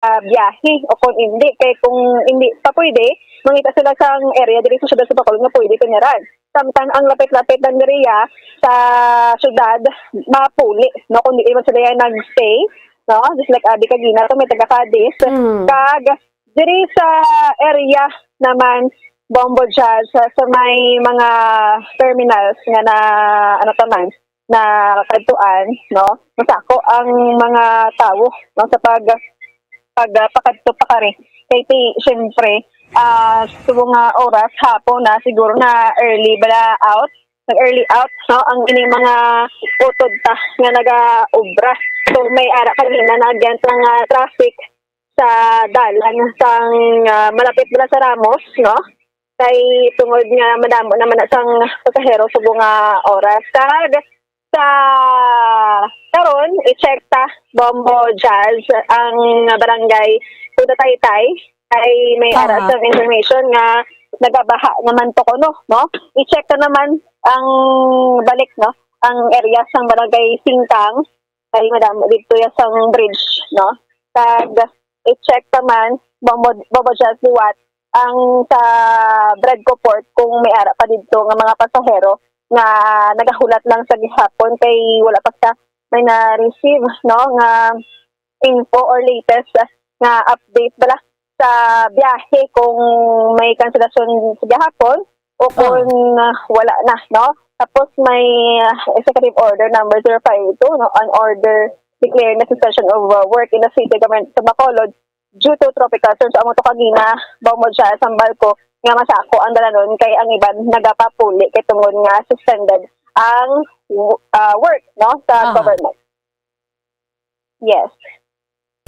biyahe o kung hindi. Kaya kung hindi pa pwede, mangita sila sa area diri sa syudad sa Bacolod nga pwede kunyaran. Samtang ang lapit-lapit ng diriya sa syudad, mapuli. No? Kung di man sila yan nag-stay, no? Just like Adi Kagina, to may taga-Cadiz. Kag, diri sa area naman, Bombo Jazz, sa may mga terminals nga na, ano taman, na kadtuan, no? Masako ang mga tao, no? Sa pagpakadto pa kari. Kaya syempre, sa mga oras hapon na siguro na early bala out, nag-early out, no? Ang ining mga utod ta nga naga-obra. So may ara kanina na agent ng traffic sa dalan sang malapit bala sa Ramos, no? Kay tungod nga madamo naman na sang pasahero sa mga oras. Kag sa karon i-check ta Bombo Jazz ang barangay Kuda Taytay ay may ara sa information nga nagabaha naman to kuno, no? I-check ta naman ang balik, no? Ang area sang barangay Singkang ay madamo dito ya sang bridge, no? Kag i-check ta man Bombo Jazz liwat ang sa Bradco Port kung may ara pa dito nga mga pasahero nga nagahulat lang sa gihapon kay wala pa sa may na-receive, no, nga info or latest nga update bala sa biyahe kung may kanselasyon sa gihapon o kung wala na, no. Tapos may executive order number 052, no, on order declaring the suspension of work in the city government sa Bacolod due to tropical storm sa Amo Kagina, Bombo Jazz, Sambalco, nga masako ang dalanon kay ang iban nagapapuli kay tungod nga suspended ang work, no, sa government. Yes.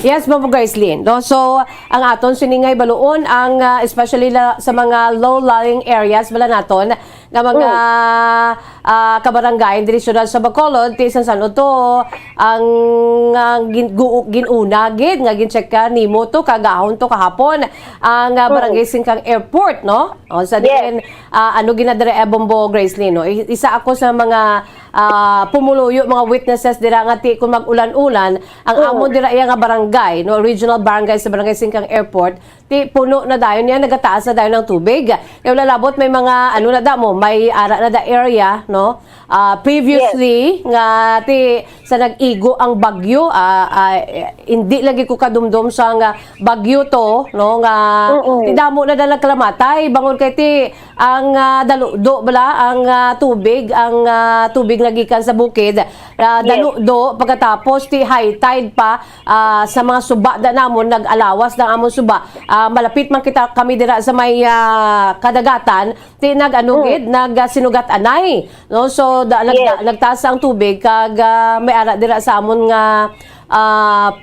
Yes, Ma'am Grayslyn. No? So, ang aton siningay baluon ang especially sa mga low-lying areas bala naton nga mga kabarangay diri syudad sa Bacolod ti San Oto ang ginuna gid nga ginchecka nimo to kagahon to kahapon ang barangay Singkang Airport, no? O sa diin ano ginadire Bombo Grayslyn, no? Isa ako sa mga pumuluyo mga witnesses dira nga ti kung mag-ulan-ulan ang amon dira iya nga barangay, no, regional barangay sa barangay Singkang Airport ti puno na dayon niya nagataas na dayon ng tubig kaya lalabot may mga ano na da mo may ara na da area, no, previously nga ti sa nag-igo ang bagyo hindi lagi ko kadumdum sa nga bagyo to, no, nga ti damo na dalag kalamatay bangon kay ti ang daludo bala ang tubig nagikan sa bukid daludo pagkatapos ti high tide pa sa mga suba da namon nag-alawas ng amon suba malapit man kami dira sa may kadagatan ti nag-anugid nagsinugat anay, no, so nagtaas ang tubig kag may ara dira sa amon nga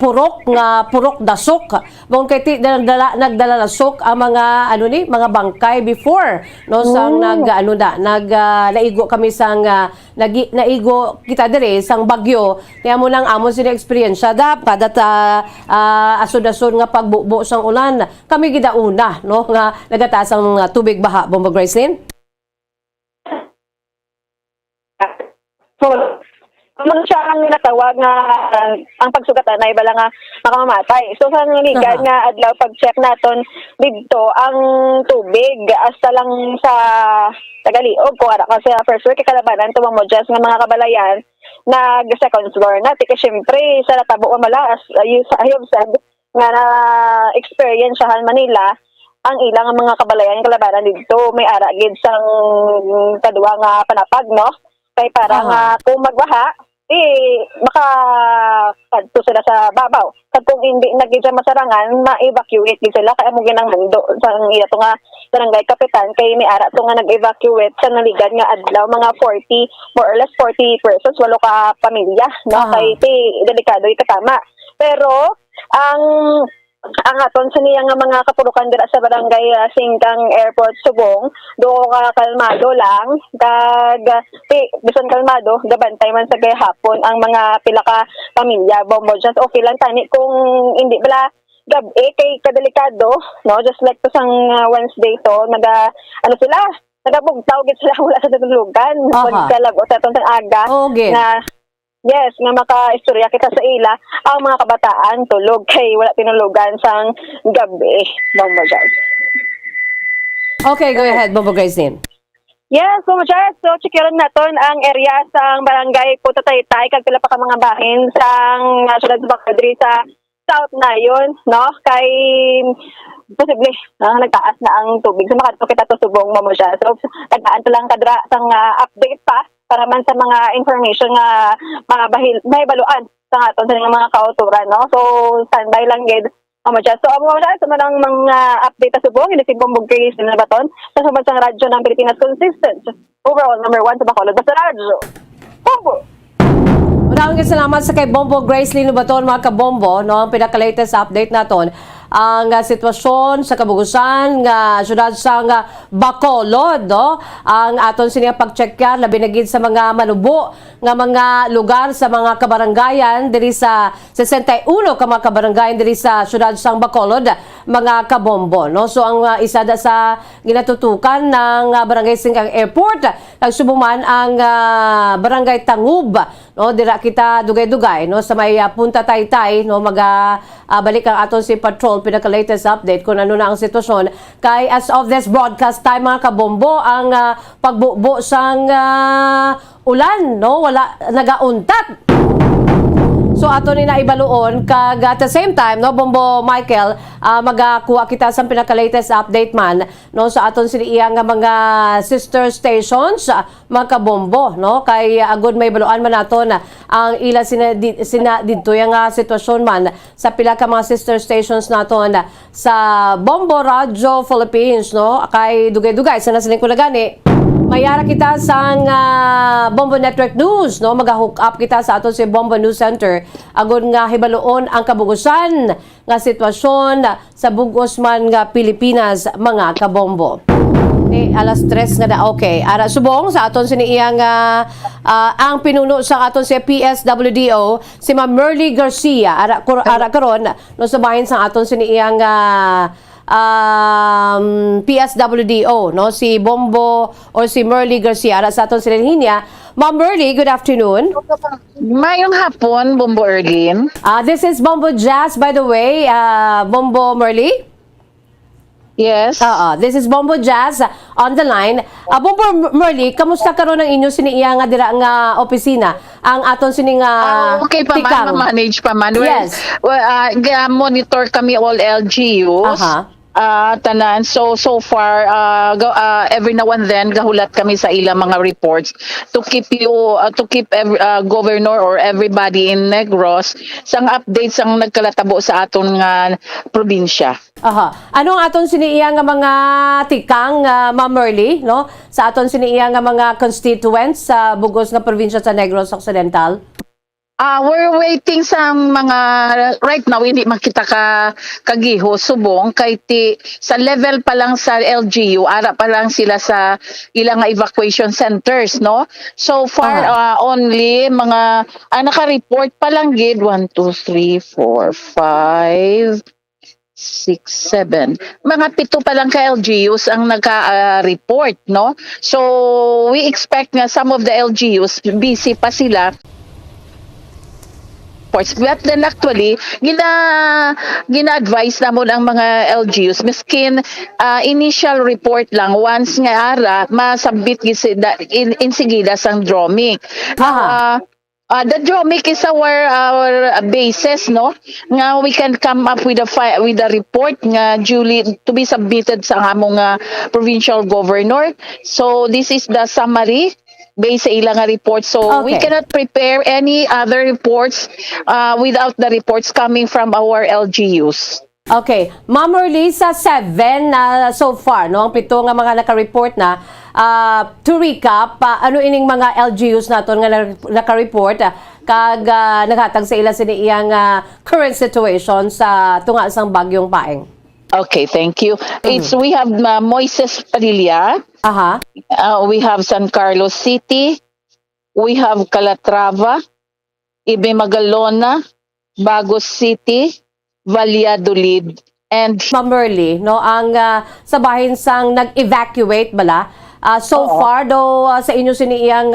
purok dasok bong kay ti nagdala lasok ang mga ano ni mga bangkay before, no, sang naigo kami sang naigo kita dire sang bagyo kaya mo nang amon sila experience dapat asod-asod nga pagbubo sang ulan kami gidauna, no, nga nagataas ang tubig baha. Bombo Grayslyn. So, kung siya ang natawag nga ang pagsugatan ay bala nga makamamatay. So sa ligan nga adlaw pag-check naton dito ang tubig hasta lang sa Tagaliog ko ara kasi first work kalabanan to mo just nga mga kabalayan nag second floor na tika syempre sa natabo nga malas ayub said nga na experience sa Manila ang ilang mga kabalayan kalabanan dito may ara gid sang kadua nga panapag, no, kay para nga kung magbaha baka kadto sila sa babaw. Kad kung hindi nagidya masarangan, ma-evacuate din sila kaya mo ginang mundo sa iya to nga barangay kapitan kay may ara to nga nag-evacuate sa naligan nga adlaw mga 40 more or less 40 persons, walo ka pamilya, no, kay delikado ita tama. Pero ang aton sa niya nga mga kapulukan dira sa barangay Singkang Airport Subong do ka kalmado lang kag bisan kalmado gabantay man sa gayhapon ang mga pila ka pamilya. Bombo just okay lang tani kung hindi bala gabi kay kadelikado, no, just like to sang Wednesday to ano sila nagabugtaw gid sila wala sa tutulugan pag kalagot sa atong aga na Yes, nga makaistorya kita sa ila ang mga kabataan tulog kay wala tinulugan sang gabi. Bombo Jazz. Okay, go ahead, Bombo Gracelyn. Yes, Bombo Jazz. So, checkiran naton ang area sang barangay Puto Taytay kag pila pa ka mga bahin sang syudad sa Bacadri sa South na yun, no? Kay posible nagtaas na ang tubig. So, makadto kita to subong Bombo Jazz. So, tagaan to lang kadra sang update pa para man sa mga information nga may baluan sa aton sa mga kauturan, no? So, standby lang gid. Jazz. So, ang mga sa manang mga update sa subong, hindi si Bombog Grace na baton sa sumad sa radyo ng Pilipinas Consistent. Overall, number 1 sa Bacolod. Basta radyo. Bombo! Maraming salamat sa kay Bombo Gracelyn Lubaton, mga kabombo, no? Ang pinaka-latest update naton ang sitwasyon sa kabugusan nga syudad sa Bacolod, no? Ang aton sining pagcheckyan labi na gid sa mga manubo nga mga lugar sa mga kabarangayan diri sa 61 ka mga kabarangayan diri sa syudad sa Bacolod, mga kabombo, no? So ang isa da sa ginatutukan ng Barangay Singkang Airport nagsubuman ang Barangay Tangub, no? Dira kita dugay-dugay, no, sa may Punta Taytay, no, balik ang aton si patrol pinaka-latest update kung ano na ang sitwasyon kay as of this broadcast time, mga kabombo, ang pagbubo sang ulan, no, wala nagauntat. So ato ni na ibaluon kag at the same time, no, Bombo Michael, magakuha kita sa pinaka-latest update man, no, sa aton sila nga mga sister stations, mga kabombo, no, kay agud may baluan man naton ang ila sina didto yang sitwasyon man sa pila ka mga sister stations naton sa Bombo Radio Philippines, no, kay dugay-dugay sa nasaling ko na gani. Mayara kita sa Bombo Network News, no, mag-hook up kita sa aton si Bombo News Center agon nga hibaluon ang kabugusan nga sitwasyon sa bugos man nga Pilipinas, mga kabombo. Alas 3 nga na, okay. Ara subong sa aton siniiyang ang pinuno sa aton si PSWDO si Ma'am Merly Garcia. Ara karon no sa bahin sa aton siniiyang PSWDO, no, si Bombo or si Merly Garcia ara sa aton sila linya. Ma'am Merly, good afternoon. Mayong hapon, Bombo Erlin. This is Bombo Jazz, by the way. Bombo Merly? Yes. This is Bombo Jazz on the line. Bombo Merly, kamusta karon ang inyo siniiya nga dira nga opisina? Ang aton sini nga Okay pa man, manage pa man. Yes. Monitor kami all LGUs. Tanan, so far every now and then gahulat kami sa ilang mga reports to keep governor or everybody in Negros sang updates ang nagkalatabo sa aton nga probinsya. Ano ang aton siniiya nga mga tikang, Ma'am Merly, no, sa aton siniiya nga mga constituents sa bugos nga probinsya sa Negros Occidental? We're waiting sa mga, right now, hindi makita kagiho, subong, kay sa level pa lang sa LGU, ara pa lang sila sa ilang evacuation centers, no? So far, only mga, naka-report pa lang gid, 1, 2, 3, 4, 5, 6, 7. Mga 7 pa lang ka LGUs ang naka-report, no? So, we expect nga some of the LGUs, busy pa sila. But then actually, gina-advise namon ang mga LGUs, miskin initial report lang, once nga ara, masabit insigida sang DROMIC. The DROMIC is our basis, no? Nga we can come up with a report nga duly to be submitted sa among provincial governor. So this is the summary based sa ilang report. So we cannot prepare any other reports without the reports coming from our LGUs. Okay. Ma'am Merly, sa 7 so far, no, ang 7 nga mga naka-report na, to recap, ano ining mga LGUs naton nga naka-report kag naghatag sa ila siniiyang current situation sa tunga sang bagyong Paeng? Okay, thank you. We have Moises Padilla. We have San Carlos City. We have Calatrava, Ibe Magalona, Bagos City, Valladolid, and Ma'am Merly, no, ang sa bahin sang nag-evacuate bala So far daw sa inyo siniyang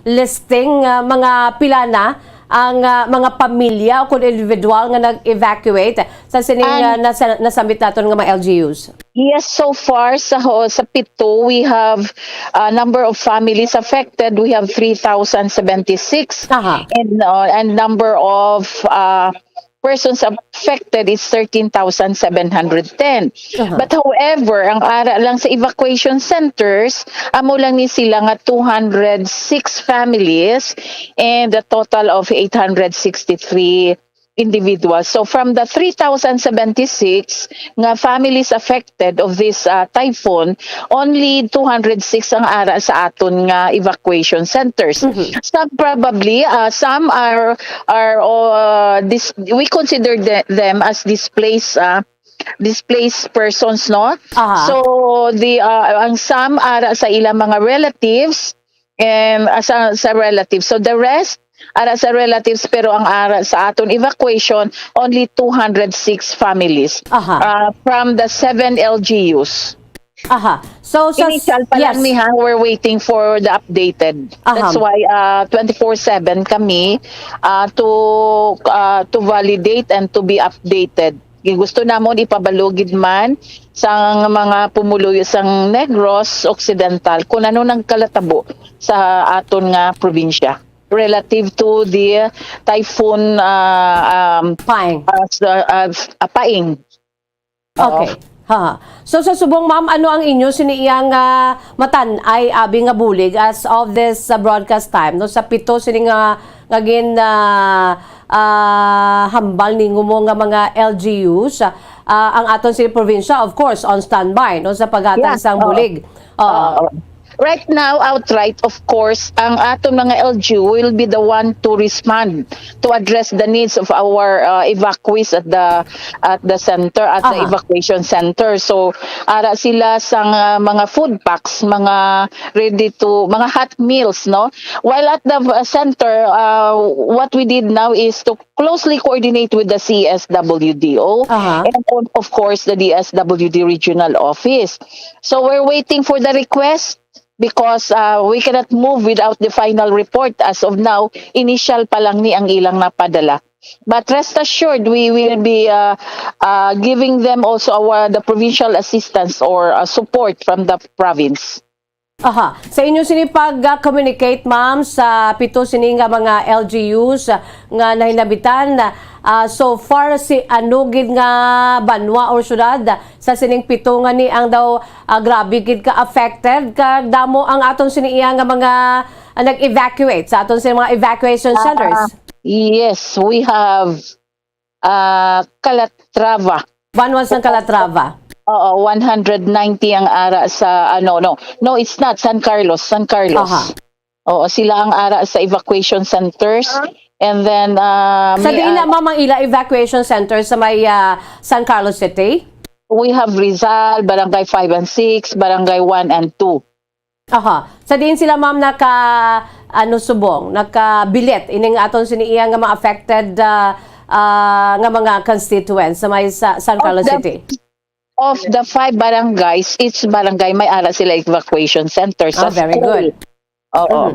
listing mga pila na ang mga pamilya o kung individual nga nag-evacuate sa sining nasambit naton nga mga LGUs. Yes, so far sa Pito, we have number of families affected. We have 3,076, Aha. and number of persons affected is 13,710. But however, ang ara lang sa evacuation centers, amo lang ni sila nga 206 families and a total of 863 individuals. So from the 3,076 nga families affected of this typhoon, only 206 ang ara sa aton nga evacuation centers. Some probably, some are we consider them as displaced persons, no? Aha. So ang some ara sa ilang mga relatives and sa relatives. So the rest ara sa relatives, pero ang ara sa aton evacuation only 206 families Aha. from the 7 LGUs. Aha. So sa Initial pa lang niya, we're waiting for the updated. That's why 24/7 kami to validate and to be updated. Gusto namon ipabalugid man sa mga pumuluyo sang Negros Occidental kung ano nang kalatabo sa aton nga probinsya relative to the typhoon Paing. Paing. Okay. Ha. So sa subong ma'am, ano ang inyo siniyang matan-ay abi nga bulig as of this broadcast time no sa Pito sini nga ngagin hambal ningo mo nga mga LGUs ang aton sini probinsya of course on standby no sa paghatag sang bulig. Right now, outright, of course, ang aton mga LGU will be the one to respond to address the needs of our evacuees at the center, at the evacuation center. So, ara sila sa mga food packs, mga mga hot meals, no? While at the center, what we did now is to closely coordinate with the CSWDO and of course the DSWD regional office. So, we're waiting for the request. Because we cannot move without the final report. As of now, initial pa lang ni ang ilang napadala. But rest assured, we will be giving them also the provincial assistance or support from the province. Aha. Sa inyo sini pag-communicate ma'am sa Pito sini nga mga LGUs nga nahinabitan so far si anugid nga banwa or syudad sa sining Pito nga ni ang daw grabe gid ka affected kag damo ang aton sini nga mga nag-evacuate sa aton sini mga evacuation centers. Yes, we have Calatrava. Banwa sang Calatrava. Oo, 190 ang ara sa no, it's not San Carlos. Oo, sila ang ara sa evacuation centers. And then sa diin na mamang ila evacuation centers sa may San Carlos City? We have Rizal, Barangay 5 and 6, Barangay 1 and 2. Aha. Sa diin sila ma'am subong, nakabilit ining aton siniya nga mga affected nga mga constituents sa may San Carlos City. Of the 5 barangays, each barangay may ara sila evacuation center sa very school. good. Oo.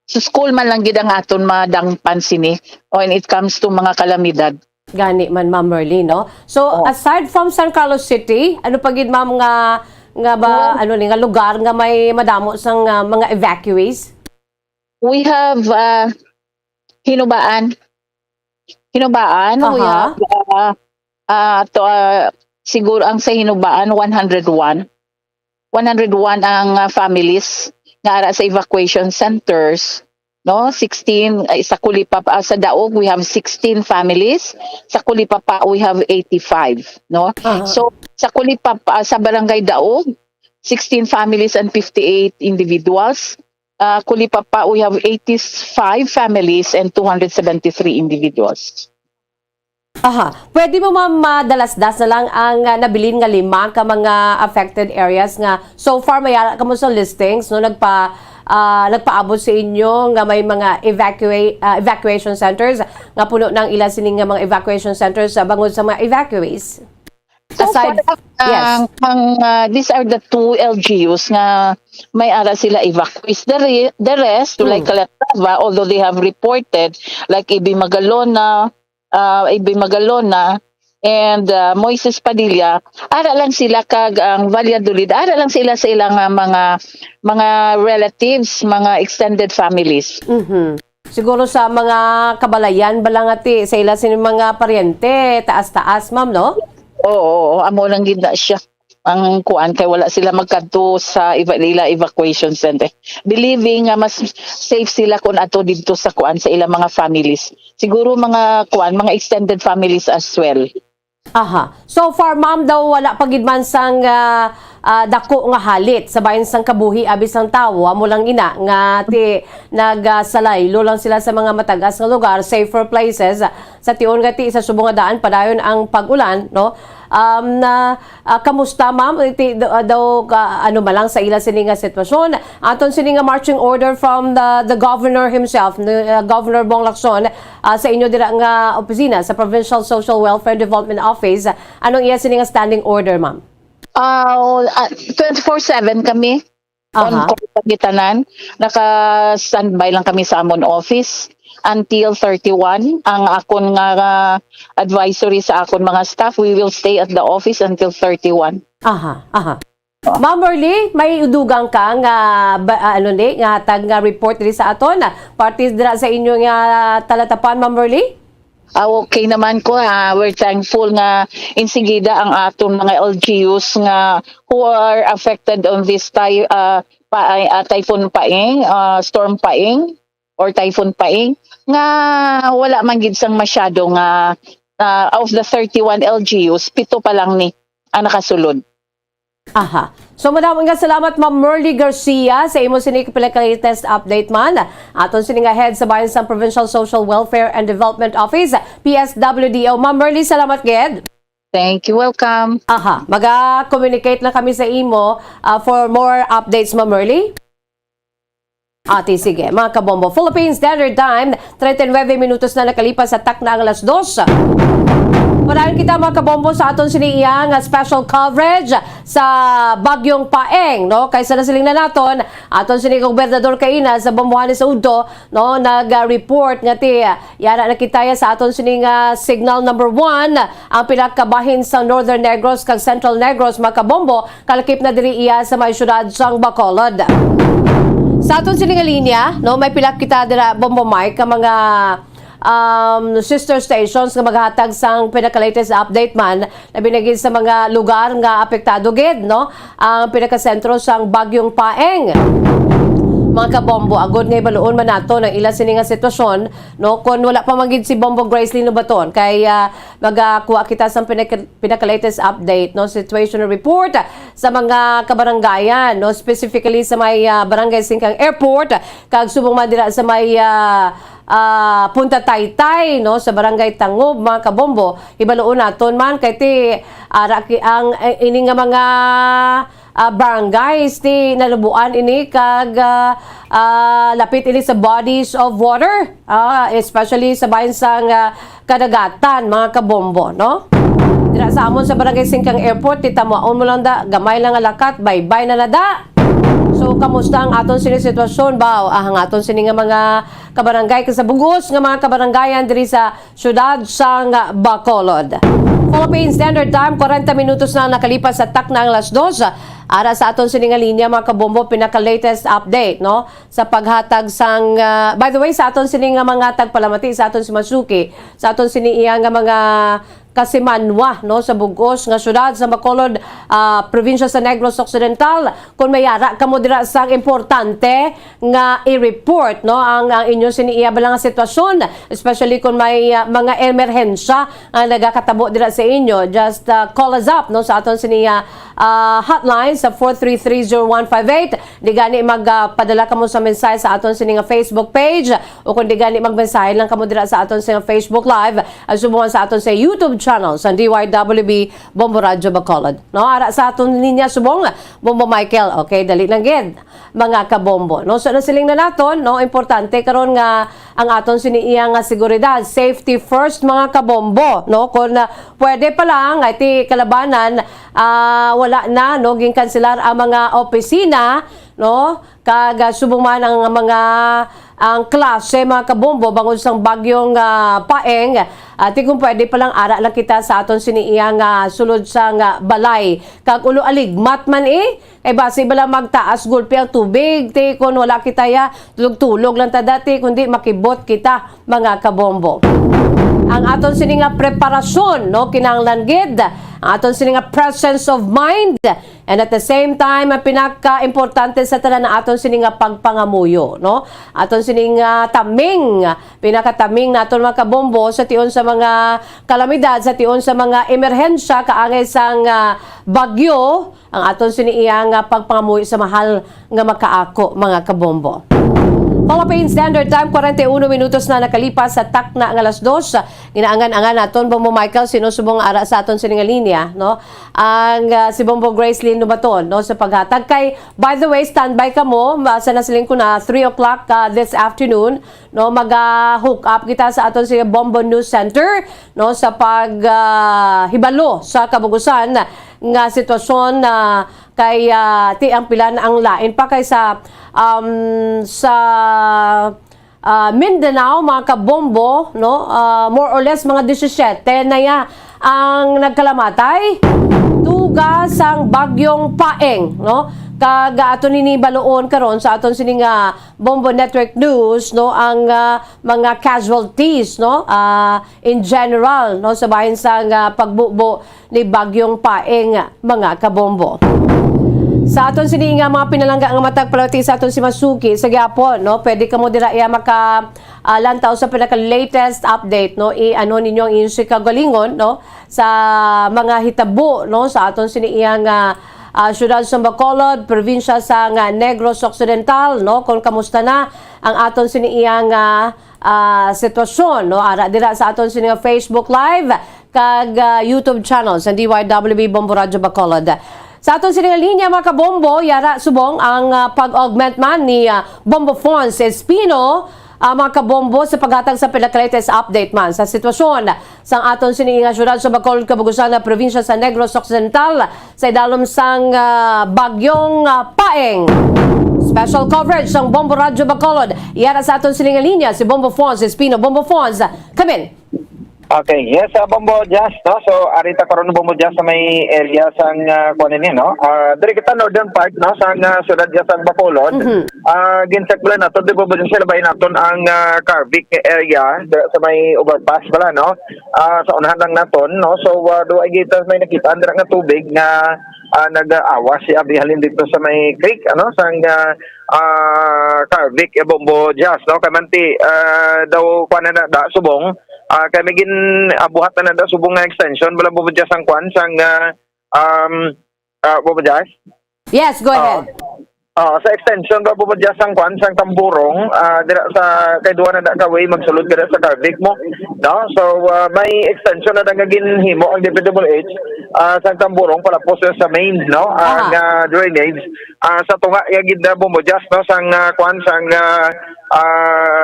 Sa school man lang gid ang aton madangpan sini when it comes to mga kalamidad. Gani man Ma'am Merly, no? So aside from San Carlos City, ano pa gid ma'am nga ba nga lugar nga may madamo sang mga evacuees? We have Hinubaan. We have siguro ang sa Hinubaan 101 ang families nga ara sa evacuation centers, no? 16 sa Kulipapa sa Daog we have 16 families, sa Kulipapa we have 85, no? So sa Kulipapa sa Barangay Daog 16 families and 58 individuals. Kulipapa we have 85 families and 273 individuals. Aha. Pwede mo madalas-das na lang ang nabilin nga 5 ka mga affected areas nga so far may kamo sa listings no nagpaabot sa inyo nga may mga evacuation centers nga puno ng ilan sining nga mga evacuation centers sa bangod sa mga evacuees. Aside, yes. These are the two LGUs nga may ara sila evacuees. The rest, like Calatrava, although they have reported, like Ibi Magalona, and Moises Padilla, ara lang sila kag ang Valladolid, ara lang sila sa ilang mga relatives, mga extended families. Siguro sa mga kabalayan balangati sa ila sini mga paryente, taas-taas, ma'am, no? Oo, amo lang gid na siya. Ang kuan kay wala sila magkadto sa ila evacuation center. Believing nga mas safe sila kung ato dito sa kuan sa ilang mga families. Siguro mga kuan, mga extended families as well. Aha. So far, ma'am, daw wala pagidman sang dako nga halit sa bayan sang kabuhi abis ang tawo amo lang ina nga ti nagsalaylo lang sila sa mga matagas nga lugar, safer places sa tion nga ti sa subong nga daan padayon ang pag-ulan, no? Kamusta, ma'am, daw ano ba lang sa ila sini nga sitwasyon aton sini nga marching order from the governor himself, Governor Bong Lacson, sa inyo dira nga opisina sa Provincial Social Welfare Development Office, anong iya sini nga standing order, ma'am? 24/7 kami on call kami tanan. Naka-standby lang kami sa amon office until 31. Ang akon nga advisory sa akon mga staff, we will stay at the office until 31. Aha. Ma'am Merly, may udugang ka nga nga hatag nga report diri sa aton parties dira sa inyo nga talatapan, Ma'am Merly? Okay naman ko, we're thankful nga insigida ang aton mga LGUs nga who are affected on this typhoon Paing, storm Paing or typhoon Paing, nga wala man gid sang masyado nga of the 31 LGUs, 7 pa lang ni ang nakasulod. Aha. So maraming nga salamat, Ma'am Merly Garcia, sa imo sini latest update man. Aton sini nga head sa bayan sa Provincial Social Welfare and Development Office, PSWDO. Ma'am Merly, salamat gid. Thank you, welcome. Aha. Maga-communicate na kami sa imo for more updates, Ma'am Merly. Ate, sige. Mga kabombo, Philippine Standard Time, 39 minutos na nakalipas sa tak na ang alas 2. Parayan kita mga kabombo sa aton siniyang special coverage sa Bagyong Paeng, no? Kaysa na siling na naton, aton sining gobernador kaina sa Bambuhanes sa Udto, no? Nag-report nga ti yara nakitaya sa aton sining signal number 1 ang pinakabahin sa Northern Negros kag Central Negros, mga kabombo, kalakip na diri iya sa may syudad sang Bacolod. Sa aton sining linya, no, may pilak kita dira Bombo Mike ka mga sister stations nga maghatag sang pinaka-latest update man na binigay sa mga lugar nga apektado gid, no? Ang pinaka-sentro sang Bagyong Paeng. Mga kabombo, agod nga ibaluon man nato ng ila sini nga sitwasyon, no? Kung wala pa magid si Bombo Grace Lino Baton, kay magakuha kita sa pinaka-latest update, no? Situational report sa mga kabarangayan, no? Specifically sa may barangay Singkang Airport, kag subong man dira sa may Punta Taytay, no, sa Barangay Tangob, mga kabombo. Ibaluon naton man kay ti ang ini nga mga barangays ti nalubuan ini kag lapit ini sa bodies of water, especially sa bayan sang kadagatan, mga kabombo, no? Dira sa amon sa Barangay Singkang Airport, titamuon mo lang da, gamay lang nga lakat, bye-bye na nada. So, kamusta ang aton sini sitwasyon ba? Ang aton sini nga mga kabarangay kasabugos nga mga kabarangayan diri sa syudad sang Bacolod. Philippine Standard Time, 40 minutos na nakalipas sa tak na ang alas 2. Ara sa aton sini nga linya, mga kabombo, pinaka-latest update, no? Sa paghatag sang by the way, sa aton sini nga mga tagpalamati, sa aton si Masuki, sa aton sini iya nga mga Kasimanwa, no, sa bugos nga syudad sa Bacolod, probinsya sa Negros Occidental. Kung mayara kamo dira sang importante nga i-report, no, ang inyo siniiya ba nga sitwasyon, especially kung may mga emerhensya ang nagakatabo dira sa inyo, just call us up, no, sa aton siniya hotline sa 4330158. Di gani magpadala kamo sa mensahe sa aton sining Facebook page o kung di gani magmensahe lang kamo dira sa aton sining Facebook Live at subukan sa aton sa YouTube channel sa DYWB Bombo Radyo Bacolod. No, ara sa aton linya subong Bombo Michael. Okay, dali lang gid mga kabombo. No, so nasiling na naton, no, importante karon nga ang aton siniiyang seguridad, safety first mga kabombo, no, kung pwede pa lang iti kalabanan wala na no ging kanselar ang mga opisina, no, kag subong man ang mga ang klase mga kabombo bangod sang bagyong paeng at kung pwede palang ara lang kita sa aton siniiyang sulod sang balay kag ulo aligmat man kay base bala magtaas gulpi ang tubig ti kun wala kita ya tulog-tulog lang ta dati kundi makibot kita mga kabombo. Ang aton sininga preparasyon, no, kinahanglan gid ang aton sininga presence of mind and at the same time ang pinaka-importante sa tanan na aton sininga pagpangamuyo, no, aton sininga taming pinakataming naton mga kabombo sa tion sa mga kalamidad, sa tion sa mga emerhensya kaangay sang bagyo, ang aton siniiyang pagpangamuyo sa mahal nga makaako mga kabombo. Philippine Standard Time, 41 minutos na nakalipas sa takna ng alas 2. Ginaangan-angan naton Bombo Michael sinusubong ara sa aton sininga linya, no? Ang si Bombo Gracelyn Lubaton, no, sa paghatag kay, by the way, standby ka mo sa nasiling ko na 3 o'clock this afternoon, no, mag-hook up kita sa aton si Bombo News Center, no, sa paghibalo sa kabugusan nga sitwasyon na kay ti ang pilan ang lain pa kay sa Mindanao mga kabombo, no, more or less mga 17 na ya ang nagkalamatay tuga sang bagyong paeng, no, kag aton ni baloon karon sa aton sininga Bombo Network News, no, ang mga casualties, no, in general, no, sa bahin sang pagbubo ni bagyong paeng mga kabombo. Sa aton sininga mga pinalangga nga matag palati sa aton si Masuki sa gyapon, no, pwede kamo dira iya maka lantaw sa pinaka latest update, no, ano ninyo ang inyong si kagalingon, no, sa mga hitabo, no, sa aton siniiyang syudad sa Bacolod, probinsya sa Negros Occidental, no, kung kamusta na ang aton siniiyang sitwasyon, no, ara dira sa aton siniiyang Facebook Live kag YouTube channel sa DYWB Bombo Radyo Bacolod. Sa aton sininga linya mga kabombo, yara subong ang pag-augment man ni Bombo Fons Espino, mga kabombo sa paghatag sa pinaka-latest update man sa sitwasyon sa aton sininga syudad sa Bacolod, Kabugusan na probinsya sa Negros Occidental sa idalom sang bagyong paeng. Special coverage ng Bombo Radyo Bacolod. Yara sa aton sininga linya si Bombo Fons Espino. Bombo Fons, come in. Okay, yes, Bombo Jazz, no? So, arita karon Bombo Jazz sa may area sang kuan ni, no? Diri kita northern part, no, sang syudad Jazz sang Bacolod. Ginsek bala nato di Bombo Jazz labahin naton ang Carvic area sa may overpass bala, no? Sa unahan lang naton, no? So, do ay kita may nakita dira nga tubig nga nag-awas si abihalin dito sa may creek, ano, sang Carvic Bombo Jazz, no? Kamanti daw kuan na da subong kay may abuhat na da subong nga extension bala Bombo Jazz ang kwan sang Bombo Jazz. Yes, go ahead. Sa extension ba Bombo Jazz ang kwan sang Tamburong dira sa kay duha na da ka way magsulod ka sa Carvic mo, no? So may extension na nga ginhimo ang DPWH sa Tamburong palapos sa main, no, ang drainage sa tunga ya gid Bombo Jazz, no, sang kwan sang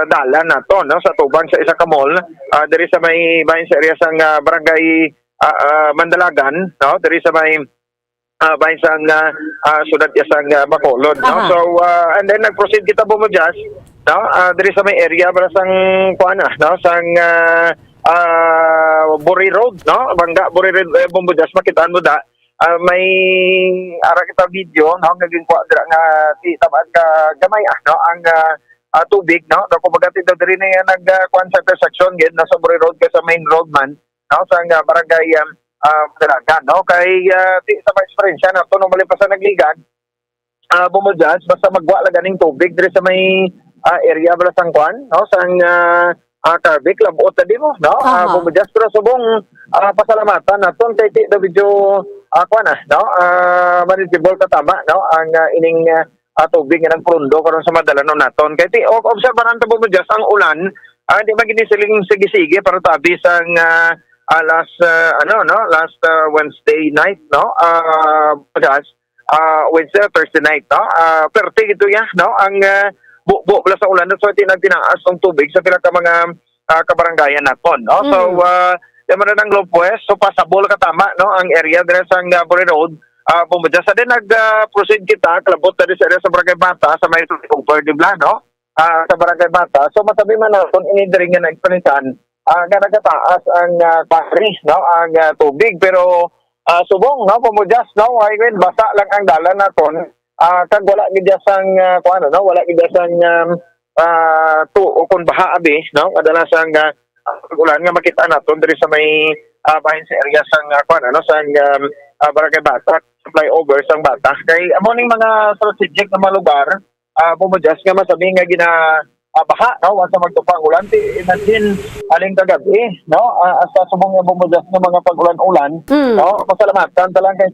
dalan nato, no, sa tubang sa isa ka mall diri sa may bahin sa area sang barangay Mandalagan, no, diri sa may bahin sang syudad sang Bacolod, no. So and then nag-proceed kita Bombo Jazz, no, diri sa may area para sang kuana, no, sang Buri Road, no, Bangga Buri Road Bombo Jazz, makitaan mo da may ara kita video, no, nga ginkuha dira nga ti tamaan ka gamay, no, ang tubig, no, kumbaga dito diri na nag-kuan sa intersection gid na sa Buri Road ka sa main road man, no, sang barangay Mandalagan, no, kay sa mga experience na to nung malipasan nagligan Bombo Jazz, basta magwa lang ganing tubig diri sa may area bala sang kwan, no, sang Carvic labuot na di mo, no. Bombo Jazz, pero subong pasalamatan naton kay the video manageable katama no ang ining tubig nga nagpundo karon sa madalanon naton kay ti obserbahan ta mo just ang ulan di magini siling sige-sige para tabi sang last Wednesday night no Wednesday Thursday night no perti ito ya no ang buo pala sa ulan so tinaas ang tubig sa pila ka mga kabarangayan naton no so yung ng Globe West, so pasabol katama, no, ang area din sa Buri Road, pumadya sa din nag-proceed kita, kalabot na din sa area sa Barangay Bata, sa may over, di ba, no, sa Barangay Bata, so masabi man na, kung inidiring nga nagpanitan, nga nagkataas ang Paris, no, ang tubig, pero subong, no, pumudyas, no, basa lang ang dalan naton, kag wala gidyasang, wala gidyasang kung baha abi, no, kadalasang ulan nga makita naton diri sa may bahin sa area sang Barangay Bata, flyover sang Bata kay amo ning mga strategic na mga lugar pumudyas nga masabi nga baha no once magtupang ulan ti imagine aling kagabi no asa subong nga pumudyas ng mga pag-ulan-ulan no pasalamatan ta lang kay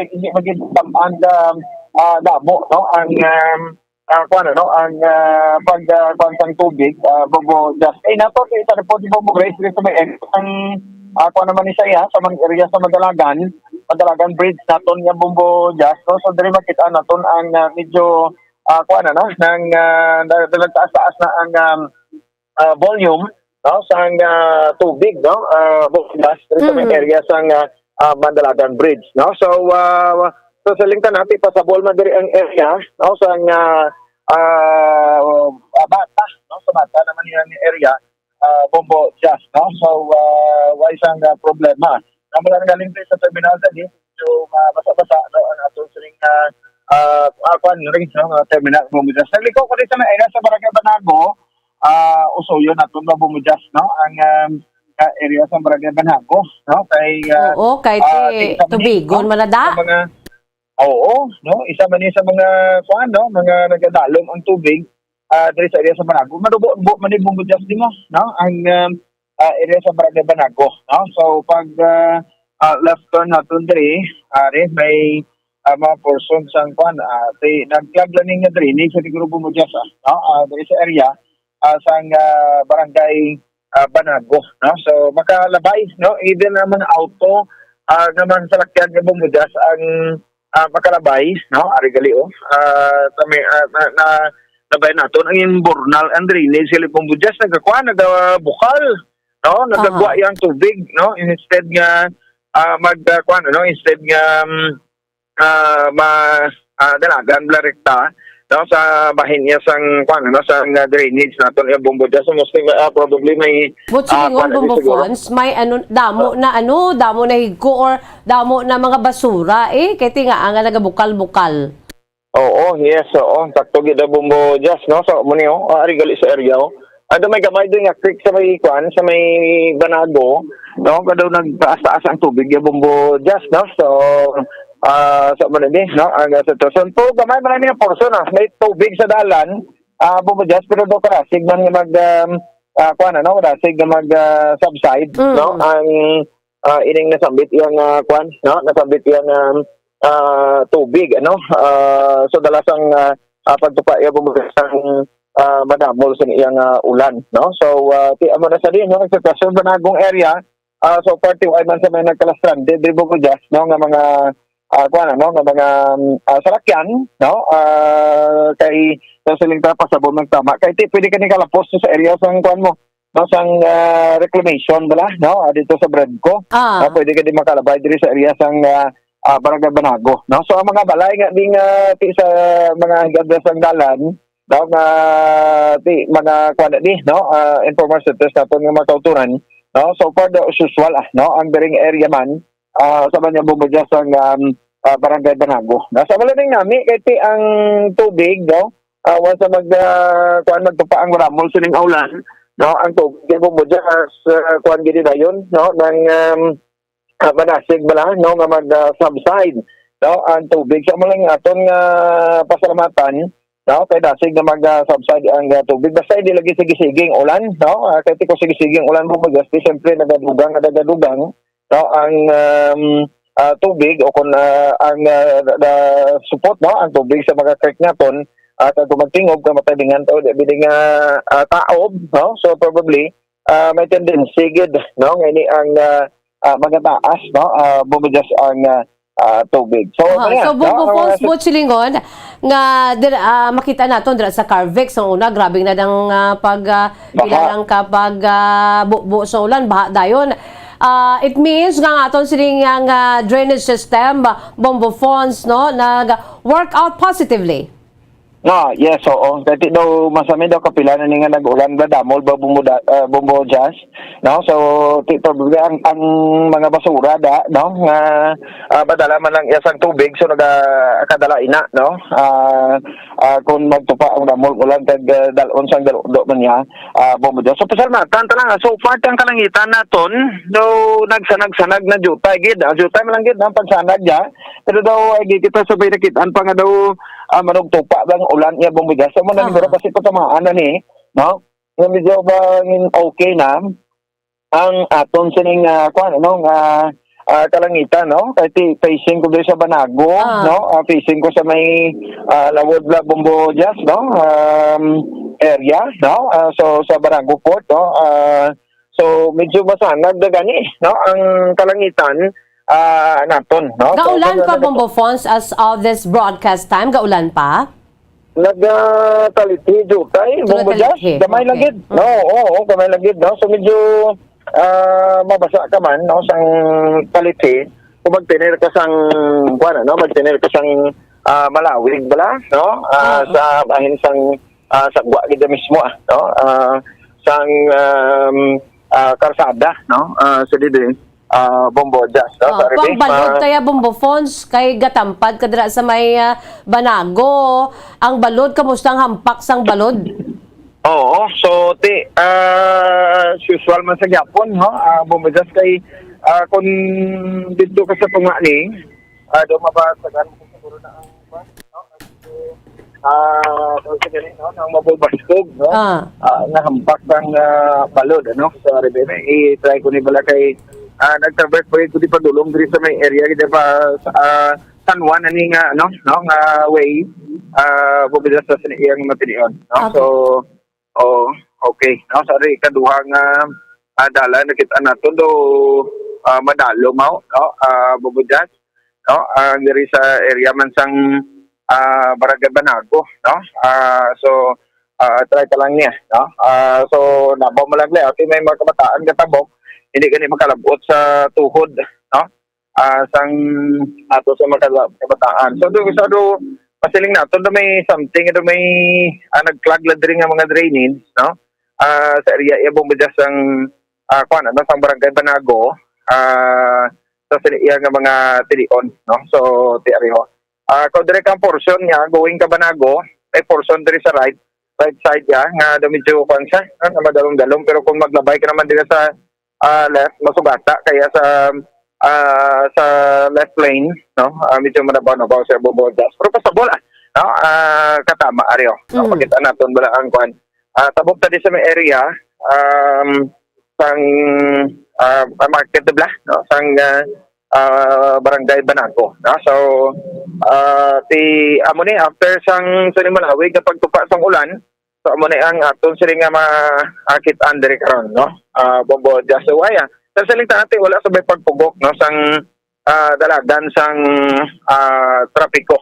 hindi maging tamaan damo no ang pagkang tubig bobo just nato ita po di bobo grace dito may ang naman ni saya sa mga area sa Madalagan bridge naton nga bombo just no so diri makita naton ang medyo nang dalagtaas na ang volume no sa tubig no just diri sa may area sa Madalagan bridge no so so salingtan natin pasabol man diri ang area no sa Bata no sa Bata naman yung area bombo just no so why isang problema naman galing sa terminal din so basa-basa no ang atong sining ring sa terminal bombo just nagliko ko din sa area sa Barangay Banago usuyo naton bombo just no ang area sa Barangay Banago no kay kay tubigon manada Oo, no, isa man ni sa mga mga nagadalom ang tubig diri sa area sa Banago. Madubo man ni bumbudyas mo, no? Ang area sa Barangay Banago, no? So pag left turn naton diri, may mga portion sang nagklaglaning nga drainage sa siguro bumbudyas no? Diri sa area sang Barangay Banago, no? So makalabay, no? Even naman auto naman sa lakyan nga bumbudyas ang makalabay no arigali nabay naton ang imbornal and drainage sila pumbudyas nagbukal no nagagwa yang tubig no instead nga instead nga dalagan rekta no sa bahin niya sang sang drainage naton yung bumbudyas so mostly probably may Bumbo Fonds may damo na higko or damo na mga basura kay tinga nga nagabukal-bukal. Oo, yes, sakto gid bumbudyas no so muni arigali sa area ado may gamay doon nga creek sa may sa may Banago no kadaw nagtaas-taas ang tubig yung bumbudyas no so so man ni no ang sitwasyon po gamay man ni portion may tubig sa dalan bumudjas pero do karasig man nga mag karasig nga mag subside no ang ining nasambit yang nasambit yang tubig so dalasang pagtupa yung bumudjas ang madamol sa iyang ulan no so ti amo na sa din no sitwasyon Banagong area so party ay man sa may nagkalastranded di bumudjas no nga mga mga salakyan no kay siling pasabon ng tama kay pwede ka ni kalapos sa area sang mo no sang reclamation bala no dito sa Bredco pwede ka din makalabay diri sa area sang Barangay Banago no so ang mga balay nga ding sa mga higad sang dalan no nga mga no informal centers naton nga makauturan no so for the usual no ang bering area man sa banya bumudya sa Barangay Banago. Nasa malaning nami kay ang tubig no once magtupa ang ramol sining ulan no ang tubig bumudya sa kuan gid dayon no nang manasig bala no nga mag subside no ang tubig sa malang aton nga pasalamatan no kay dasig na mag subside ang tubig basta hindi lagi sige-siging ulan no kay ko sige-siging ulan bumudya siyempre nagadugang no ang tubig o kung ang support no ang tubig sa mga creek naton at kung magtingob ka matadingan to biling taob no so probably may tendency gid no ngani ang mga taas no bumidas ang tubig. So so Bombo Falls mo silingon nga makita naton dira sa Carvex ang una grabe na dang pagbilang kapag buo sa ulan baha dayon. It means nga aton siling nga drainage system Bombo Falls no nag work out positively. Yes, oo. Dati daw masami daw kapila na nga nag-ulan ba damol ba bumbo jazz. No? So probably ang mga basura no nga badala man lang isang tubig so kadala ina no. Kung magtupa ang damol ulan kag dalon sang dalo man niya bumbo jazz. So pasalamatan ta lang so far ang kalangitan naton do nagsanag na jutay gid. Jutay man lang gid ang pagsanag niya. Pero daw ay kita sabay nakitaan pa nga daw manong tupa bang ulan niya bumigas. So, man siguro kasi patamaan na ni, no? Nga medyo ba okay na ang aton sining kalangitan, no? Kahit facing ko sa Banago, no? Facing ko sa may Lawod La Bombo Jazz, no? Area, no? So, sa Banago Port, no? So, medyo masanag na gani, no? Ang kalangitan, naton, no? Gaulan pa Bombo Falls as of this broadcast time? Gaulan pa? Nagtaliti jutay Bombo Jazz. Gamay lang gid. No, oo, gamay lang gid, no. So medyo mabasa ka man no sang taliti. Kung magtiner ka sang kuan no, magtiner ka sang malawig bala, no? Sa bahin sang sagwa gid mismo no. Sang karsada, no. So dito Bombo Jazz. No? Pang balod kaya Bombo Falls kay gatampad kadra sa may Banago. Ang balod kamusta ang hampak sang balod? Oo, so usual man sa gyapon no. Bombo Jazz kay kung dito ka sa tunga ni do mabasagan mo siguro na ang no nang mabulbastog no nga hampak ang balod no. So i-try ko ni bala kay nag-traverse pa ito di padulong diri sa may area di ba San Juan ani nga no nga way bubidas sa siniyang matinion no. So okay no sorry kaduha nga dala nakita nato do madalo mao no bubidas no diri sa area man sang Barangay Banago no. So try ka lang niya no. So nabaw mo lang layout may mga kabataan katabok hindi gani makalabot sa tuhod no sang ato sa mga kabataan. So do pasiling naton do may something do may nagclog la diri nga mga drainage no sa area ya Bombo Jazz sang kuan no sang Barangay Banago sa area nga mga tilion no. So ti ariho kung dire kang portion niya going ka Banago may portion diri sa right side ya nga do medyo kuan siya na madalong-dalong pero kung maglabay ka naman diri sa left masugata kaya sa left lane no medyo manabaw sa Bombo Jazz pero pasabol no katama aryo no pakita naton bala ang kuan tabok ta di sa may area sang market bla no sang Barangay Banago no. So amo ni after sang Malawig kapag tupa sang ulan so amo ni ang aton sila nga maakit andre karon no Bombo Jazz. So aya sa salita natin wala sa may pagpugok no sang dalagan sang trapiko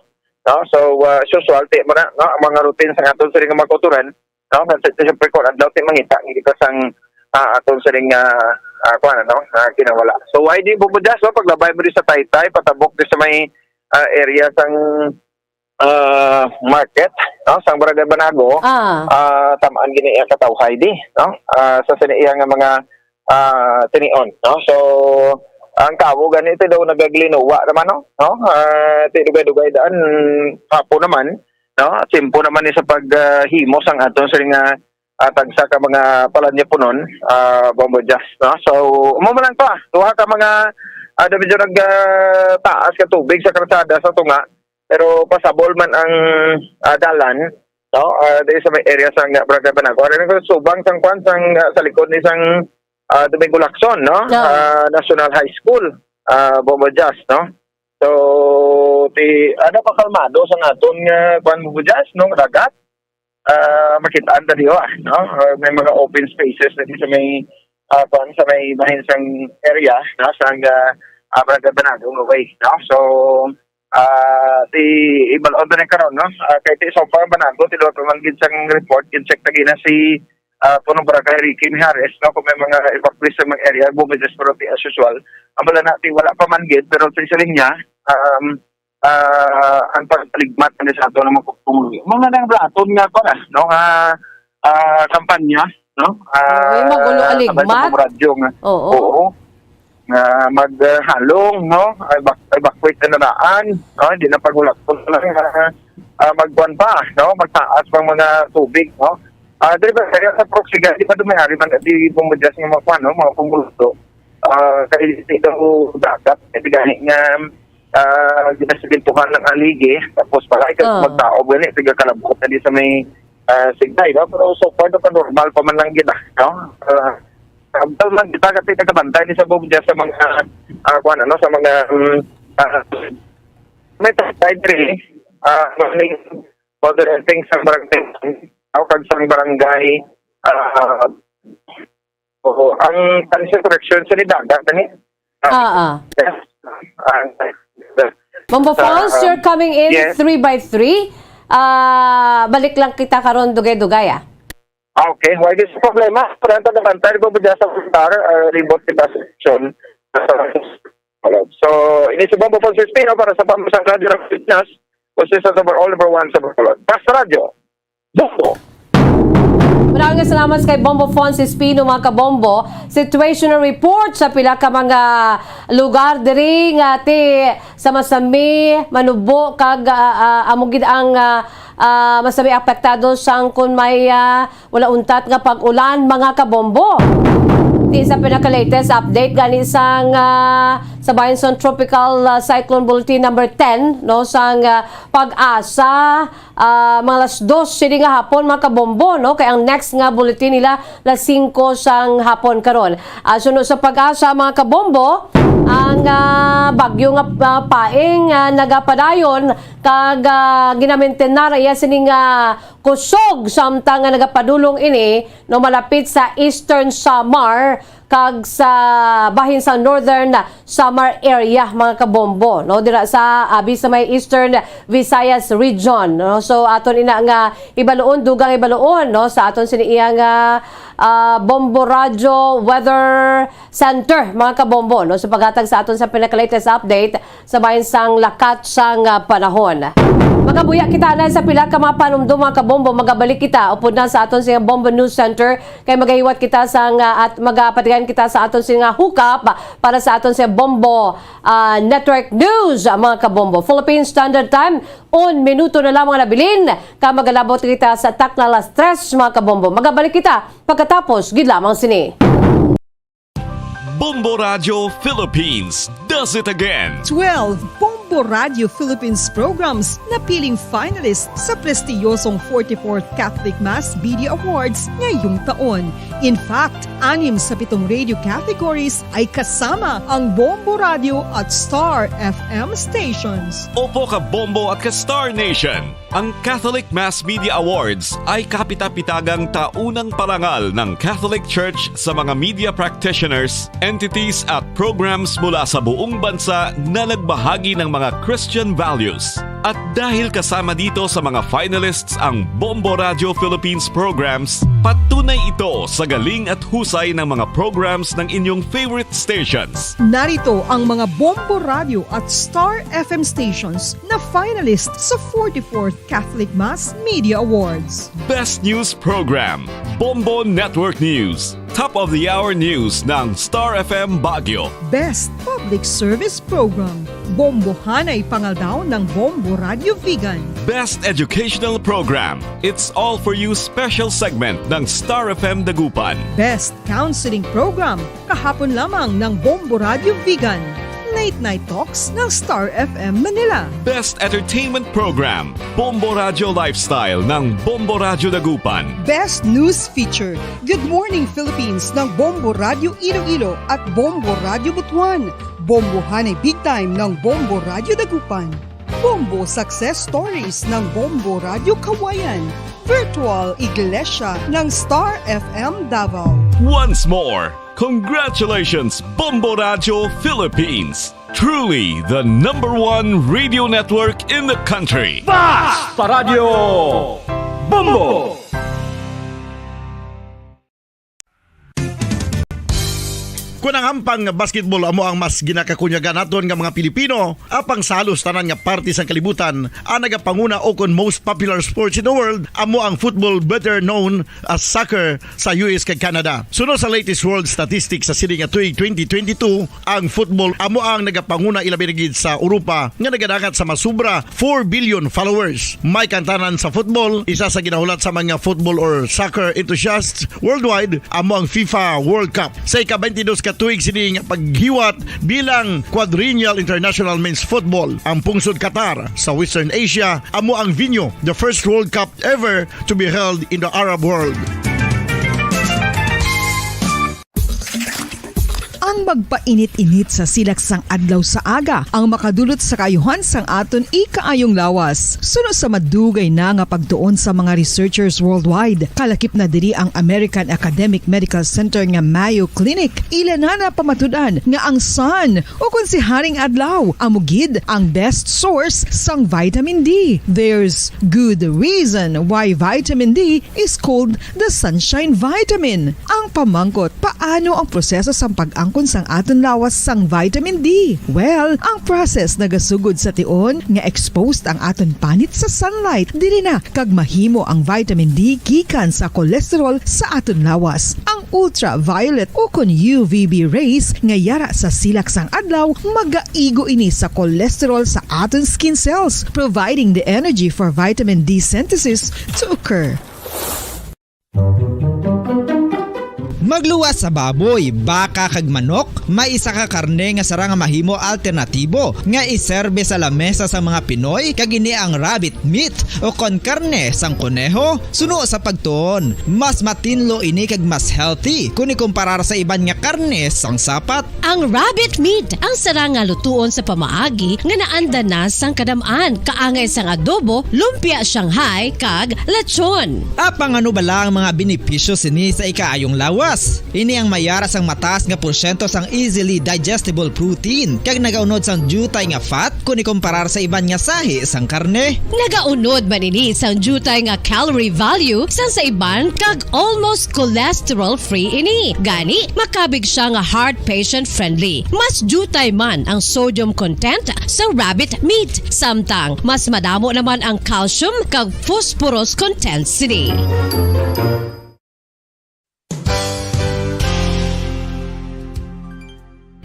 no. So usual ti mo na no ang mga routine sang aton sila nga makuturan no kasi siyempre ko adlaw ti mangita hindi ka sang aton sila nga kuan no kinawala. So why di Bombo Jazz paglabay mo di sa Taytay patabok di sa may area sang market no sang Barangay Banago tamaan gini ang katawhay di no sa siniya nga mga tinion no. So ang kawo ganito daw nagaglinowa naman no ti dugay-dugay daan hapo naman no simpo naman ni sa paghimo sang aton sa nga tagsa ka mga palanya punon Bombo Jazz no. So umo man lang to duha ka mga medyo taas ka tubig sa kalsada sa tunga pero pasabol man ang dalan no diri sa may area sang Barangay Banago ari ko subang sang kwan sang sa likod ni sang Domingo Lacson no National High School Bombo Jazz, no? So, ano pa kalmado sa naton nga kuan Bombo Jazz, no? Dagat. Makitaan na diyo, no? May mga open spaces na di sa may kuan sa may bahinsang area, no? Sa Banagong way, no? So, ibalon na karon, no? Kay ti so pa Banago ti Dr. Mangid sang report check tagi na si punong barangay Ricky Mijares, no? Kung may mga evacuees sa mga area, bumidas pero as usual. Ambala na ti wala pa man gid pero sa isa niya ang pagligmat na sa ato ng mga pupungli. Mga nang blaton nga ko na, no? Kampanya, no? Yung magulo aligmat? Oo. Maghalong, no? Evacuate na naraan, no? Hindi na pagulat po lang magbuwan pa, no? Magtaas pang mga tubig, no? Dili ba kaya sa proxiga, di ba dumayari man di bumudjas ng mga kwan, no? Mga pumuluto. Kaya dito dagat, gani nga ginasigintuhan ng aligi, tapos pala magtao gani, tiga kalabot na di sa may signay, no? Pero so far, normal pa man lang gina, no? Abdal man kita kasi nagabantay ni sa bumudjas sa mga kwan, ano? Sa mga may tatay diri, moderating sa barangay kag sang barangay ang kanisa correction sa nidaga kani Bombo Falls, you're coming in Yes. 3x3. Balik lang kita karon dugay-dugay Okay, why this problema? Parang nagabantay ko ba sa puntar ribot kita section. So, ini sa Bombo Falls Spino para sa pamusang radio ng Fitness. Consistent over all over one sa Bacolod. Basta Radio. Bombo. Maraming salamat kay Bombo Fons Espino, mga kabombo. Situational report sa pila ka mga lugar diri nga ti sa Masami, Manubo kag among gid ang masami apektado sang kun may wala untat nga pag-ulan, mga kabombo. Di sa pinaka-latest update gani sang sa Bayanson Tropical Cyclone Bulletin number 10, no, sang pag-asa mga alas 2 sini nga hapon, mga kabombo, no, kay ang next nga bulletin nila alas 5 sang hapon karon. Sunod sa pag-asa, mga kabombo, ang bagyo nga paing nagapadayon kag ginamenten na raya sining kusog samtang nga nagapadulong ini no malapit sa Eastern Samar kag sa bahin sa Northern Samar area, mga kabombo, no, dira sa abi sa may Eastern Visayas region, no. So aton ina nga ibaluon, dugang ibaluon, no, sa aton siniyang Bombo Radio Weather Center, mga kabombo, no, sa paghatag sa aton sa pinaka-latest update sa bahin sang lakat sang panahon. Magabuya kita na sa pila ka mga panumdum, mga kabombo, magabalik kita upod na sa aton sa Bombo News Center kay magahiwat kita sa at magapatigan kita sa aton sa hookup para sa aton sa Bombo Network News, mga kabombo. Philippine Standard Time, 1 minuto na lamang nabilin ka magalabot kita sa takna alas 3, mga kabombo. Magabalik kita pagkatapos gid lamang sini. Bombo Radio Philippines does it again. 12 Bombo Radio Philippines programs na piling finalist sa prestiyosong 44th Catholic Mass Media Awards ngayong taon. In fact, 6 sa 7 radio categories ay kasama ang Bombo Radio at Star FM stations. Opo ka Bombo at ka Star Nation. Ang Catholic Mass Media Awards ay kapita-pitagang taunang parangal ng Catholic Church sa mga media practitioners, entities at programs mula sa buong bansa na nagbahagi ng mga Christian values. At dahil kasama dito sa mga finalists ang Bombo Radio Philippines programs, patunay ito sa galing at husay ng mga programs ng inyong favorite stations. Narito ang mga Bombo Radio at Star FM stations na finalist sa 44th Catholic Mass Media Awards. Best News Program, Bombo Network News. Top of the Hour News ng Star FM Baguio. Best Public Service Program, Bombo Hanay Pangaldaw ng Bombo Radio Vegan. Best Educational Program, It's All For You special segment ng Star FM Dagupan. Best Counseling Program, kahapon lamang ng Bombo Radio Vegan. Late Night Talks ng Star FM Manila. Best Entertainment Program, Bombo Radio Lifestyle ng Bombo Radio Dagupan. Best News Feature, Good Morning Philippines ng Bombo Radio Iloilo at Bombo Radio Butuan. Bombohan ay big time ng Bombo Radio Dagupan. Bombo Success Stories ng Bombo Radio Kawayan. Virtual Iglesia ng Star FM Davao. Once more, congratulations, Bombo Radio Philippines! Truly the #1 radio network in the country. Basta Radio Bombo! Kung ang ampang basketball amo ang mas ginakakunyagan naton nga mga Pilipino, apang salos tanan nga parte sa kalibutan, ang nagapanguna o kon most popular sports in the world, amo ang football, better known as soccer sa US kag Canada. Sunod sa latest world statistics sa sini nga tuig 2022, ang football amo ang nagapanguna ilabi na gid sa Europa nga nagadagat sa masubra 4 billion followers. May kantanan sa football, isa sa ginahulat sa mga football or soccer enthusiasts worldwide, amo ang FIFA World Cup. Sa ika-22 ka tuig sini nga paghiwat bilang quadrennial international men's football. Ang pungsod Qatar sa Western Asia amo ang venue, the first World Cup ever to be held in the Arab world. Ang magpainit-init sa silaksang adlaw sa aga ang makadulot sa kayuhan sang aton ikaayong lawas. Sunod sa madugay na nga pagtuon sa mga researchers worldwide, kalakip na diri ang American Academic Medical Center nga Mayo Clinic. Ila na pamatudan nga ang sun o kung si Haring Adlaw amugid ang best source sang vitamin D. There's good reason why vitamin D is called the sunshine vitamin. Ang pamangkot, paano ang proseso sa pag-angkon sang aton lawas sang vitamin D? Well, ang process nagasugod sa tion nga exposed ang aton panit sa sunlight dili na kag mahimo ang vitamin D gikan sa cholesterol sa aton lawas. Ang ultraviolet o kon UVB rays nga yara sa silak sang adlaw magaigo ini sa cholesterol sa aton skin cells, providing the energy for vitamin D synthesis to occur. Magluwas sa baboy, baka kag manok, may isa ka karne nga sarang mahimo alternatibo nga iserbe sa lamesa sa mga Pinoy kag ini ang rabbit meat o kon karne sang kuneho. Suno sa pagtuon, mas matinlo ini kag mas healthy kung ikumparar sa iban nga karne sang sapat. Ang rabbit meat ang sarang nga lutuon sa pamaagi nga naanda na sang kadamaan, kaangay sang adobo, lumpia Shanghai kag lechon. Apang ano bala ang mga benepisyo sini sa ikaayong lawas? Ini ang mayara sang mataas nga porsyento sang easily digestible protein kag nagaunod sang jutay nga fat kung ikumparar sa iban nga sahi sang karne. Nagaunod man ini sang jutay nga calorie value sang sa iban kag almost cholesterol free ini. Gani makabig siya nga heart patient friendly. Mas jutay man ang sodium content sa rabbit meat, samtang mas madamo naman ang calcium kag phosphorus content sini.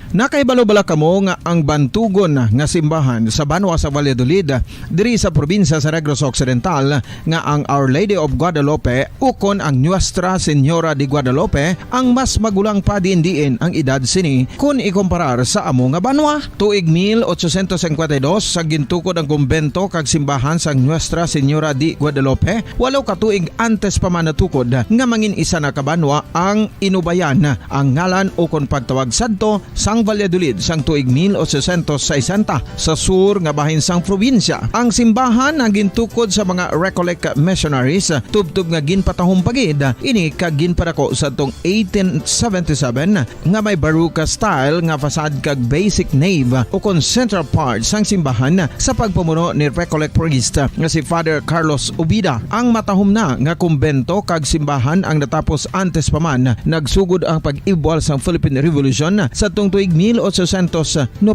Nakaibalo-bala kamo nga ang bantugon nga simbahan sa Banwa sa Valladolid diri sa probinsya sa Negros Occidental nga ang Our Lady of Guadalupe ukon ang Nuestra Señora de Guadalupe ang mas magulang pa diin ang edad sini kung ikumparar sa amo nga banwa. Tuig 1852 sa gintukod ang kumbento kag simbahan sa Nuestra Señora de Guadalupe, walo ka tuig antes pa man natukod nga mangin isa na kabanwa ang inubayan ang ngalan ukon pagtawag sadto sang Valladolid sang tuig 1860 sa sur nga bahin sang probinsya. Ang simbahan ang gintukod sa mga Recollect missionaries tubtub nga ginpatahong pagid ini kag ginpadako sa tong 1877 nga may baroque style nga fasad kag basic nave o kon central part sang simbahan sa pagpamuno ni Recollect priest nga si Father Carlos Ubida. Ang matahom na nga kumbento kag simbahan ang natapos antes pa man nagsugod ang pag-ibwal sang Philippine Revolution sa tong tuig 1897.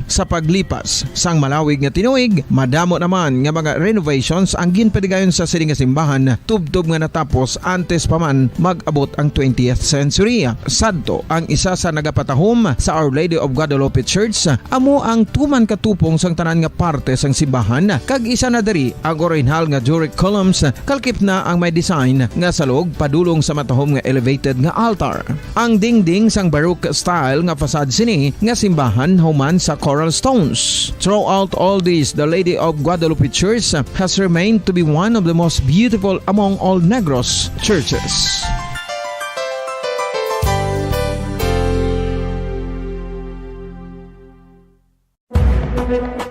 Sa paglipas sang malawig nga tinuig, madamo naman nga mga renovations ang ginpadigayon sa sining nga simbahan tubtob nga natapos antes pa man mag-abot ang 20th century. Sadto ang isa sa nagapatahom sa Our Lady of Guadalupe Church amo ang tuman katupong sang tanan nga parte sang simbahan kag isa na diri ang original nga Doric columns kalkip na ang may design nga salog padulong sa matahom nga elevated nga altar. Ang dingding sang baroque style nga fasad sini nga simbahan human sa coral stones. Throughout all this, the Lady of Guadalupe Church has remained to be one of the most beautiful among all Negros churches.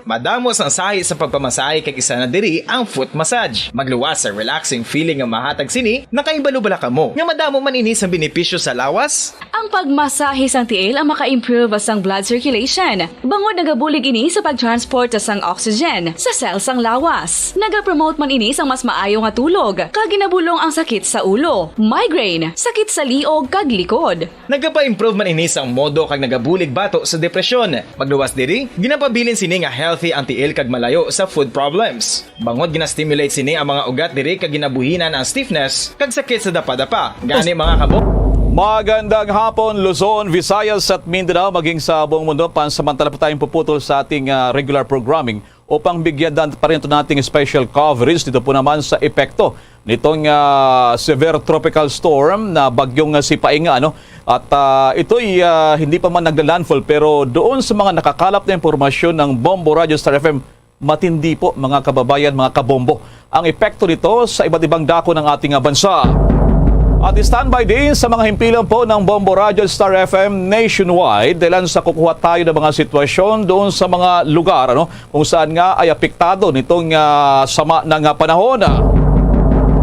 Madamos ang sahi sa pagpamasahe kay isa na diri ang foot massage. Magluwas sa relaxing feeling ang mahatag sini, nakaibalo-bala ka mo. Nga madamo man ini sa benepisyo sa lawas. Ang pagmasahe sang tiil ang maka-improve sang blood circulation. Bangod nagabulig ini sa pag-transport sang oxygen sa cells sang lawas. Nagapromote man ini sang mas maayo nga tulog. Kag ginabulong ang sakit sa ulo, migraine, sakit sa liog kag likod. Nagapa-improve man ini sang modo kag nagabulig bato sa depresyon. Magluwas diri, ginapabilin sini nga healthy ang tiil kag malayo sa food problems. Bangod ginastimulate sini ang mga ugat diri kag ginabuhinan ang stiffness kag sakit sa dapa-dapa. Gani mga kabo. Magandang hapon, Luzon, Visayas at Mindanao, maging sa buong mundo. Pansamantala pa tayong puputol sa ating regular programming upang bigyan pa rin ito nating special coverage dito po naman sa epekto nitong severe tropical storm na bagyong Sipaing. At ito'y hindi pa man nagla-landfall, pero doon sa mga nakakalap na impormasyon ng Bombo Radio Star FM, matindi po mga kababayan, mga kabombo, ang epekto nito sa iba't ibang dako ng ating bansa. At standby din sa mga himpilan po ng Bombo Radio Star FM nationwide dahil sa kukuha tayo ng mga sitwasyon doon sa mga lugar kung saan nga ay apektado nitong sama ng panahon.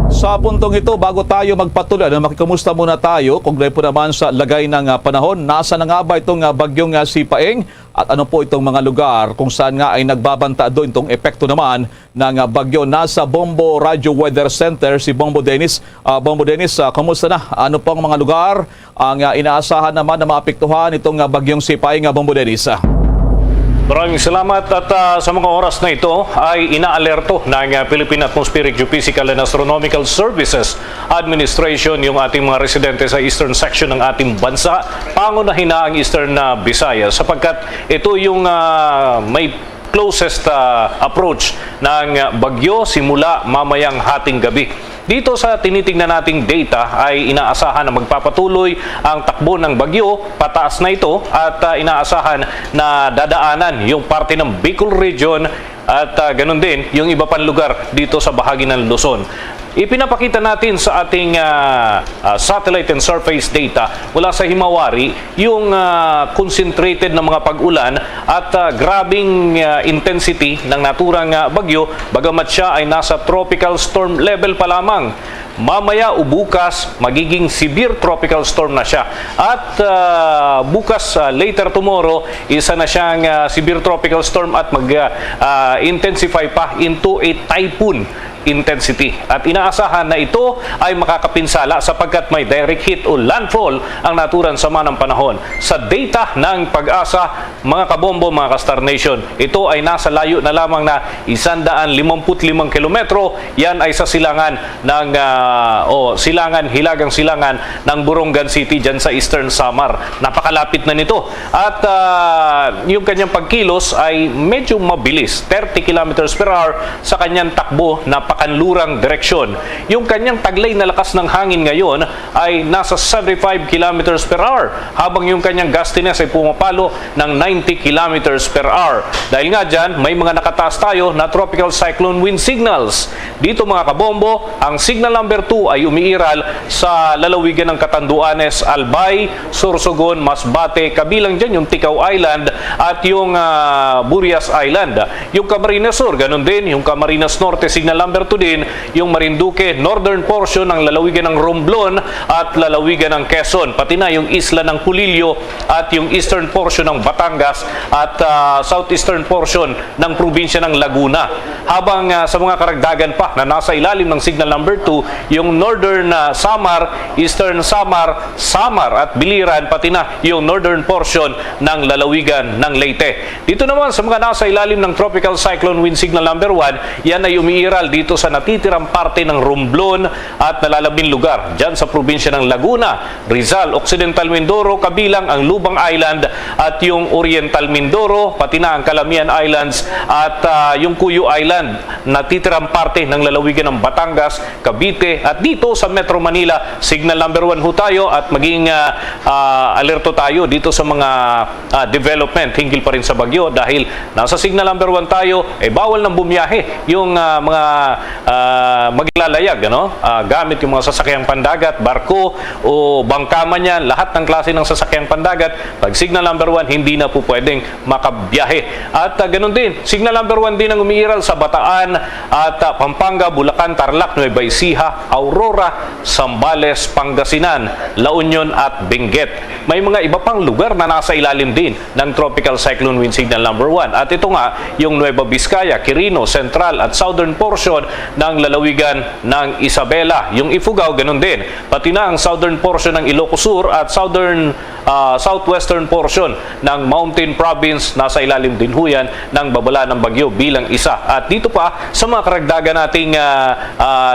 Sa puntong ito, bago tayo magpatuloy, makikamusta muna tayo kung po naman sa lagay ng panahon. Nasa na nga ba itong bagyong Sipaing? At ano po itong mga lugar kung saan nga ay nagbabanta doon itong epekto naman ng bagyo? Nasa Bombo Radio Weather Center si Bombo Dennis. Bombo Dennis, kamusta na? Ano pong mga lugar ang inaasahan naman na maapektuhan itong bagyong Sipaing, Bombo Dennis? Maraming salamat at sa mga oras na ito ay inaalerto ng Philippine Atmospheric Geophysical and Astronomical Services Administration yung ating mga residente sa eastern section ng ating bansa, pangunahin na ang Eastern Visayas sapagkat ito yung may closest approach ng bagyo simula mamayang hating gabi. Dito sa tinitingnan nating data ay inaasahan na magpapatuloy ang takbo ng bagyo, pataas na ito at inaasahan na dadaanan yung parte ng Bicol Region at ganun din yung iba pang lugar dito sa bahagi ng Luzon. Ipinapakita natin sa ating satellite and surface data mula sa Himawari yung concentrated na mga pag-ulan at grabing intensity ng naturang bagyo bagamat siya ay nasa tropical storm level pa lamang. Mamaya o bukas, magiging severe tropical storm na siya. At bukas, later tomorrow, isa na siyang severe tropical storm at mag-intensify pa into a typhoon intensity. At inaasahan na ito ay makakapinsala sapagkat may direct hit o landfall ang naturang sama ng panahon. Sa data ng Pag-asa, mga kabombo, mga ka-Star Nation, ito ay nasa layo na lamang na 155 kilometro. Yan ay sa silangan ng hilagang silangan ng Borongan City dyan sa Eastern Samar. Napakalapit na nito. At yung kanyang pagkilos ay medyo mabilis, 30 kilometers per hour sa kanyang takbo na pakanlurang direksyon. Yung kanyang taglay na lakas ng hangin ngayon ay nasa 75 kilometers per hour habang yung kanyang gustiness ay pumapalo ng 90 kilometers per hour. Dahil nga dyan, may mga nakataas tayo na tropical cyclone wind signals. Dito mga kabombo, ang signal number 2 ay umiiral sa lalawigan ng Catanduanes, Albay, Sorsogon, Masbate, kabilang dyan yung Ticao Island at yung Burias Island. Yung Camarines Sur, ganun din. Yung Camarines Norte, signal number 2 din. Yung Marinduque, northern portion ng lalawigan ng Romblon at lalawigan ng Quezon. Pati na yung isla ng Pulilio at yung eastern portion ng Batangas at southeastern portion ng probinsya ng Laguna. Habang sa mga karagdagan pa na nasa ilalim ng signal number 2, yung northern Samar, eastern Samar, Samar at Biliran, pati na yung northern portion ng lalawigan ng Leyte. Dito naman sa mga nasa ilalim ng tropical cyclone wind signal number 1, yan ay umiiral dito sa natitirang parte ng Romblon at nalalabing lugar dyan sa probinsya ng Laguna, Rizal, Occidental Mindoro, kabilang ang Lubang Island at yung Oriental Mindoro, pati na ang Calamian Islands at yung Cuyo Island, natitirang parte ng lalawigan ng Batangas, Cavite at dito sa Metro Manila, signal number 1 ho tayo at maging alerto tayo dito sa mga development hinggil pa rin sa bagyo dahil nasa signal number 1 tayo, bawal nang bumiyahe yung mga maglalayag, gamit yung mga sasakyang pandagat, barko o bangka man yan, lahat ng klase ng sasakyang pandagat, pag signal number 1, hindi na po pwedeng makabiyahe. At ganun din, signal number 1 din ang umiiral sa Bataan at Pampanga, Bulacan, Tarlac, Nueva Ecija, Aurora, Zambales, Pangasinan, La Union at Benguet. May mga iba pang lugar na nasa ilalim din ng Tropical Cyclone Wind Signal number 1. At ito nga, yung Nueva Vizcaya, Quirino, Central at Southern portion ng lalawigan ng Isabela. Yung Ifugao, ganun din. Pati na ang southern portion ng Ilocos Sur at southwestern portion ng Mountain Province, nasa ilalim din ho yan ng babala ng bagyo bilang isa. At dito pa, sa mga karagdagan nating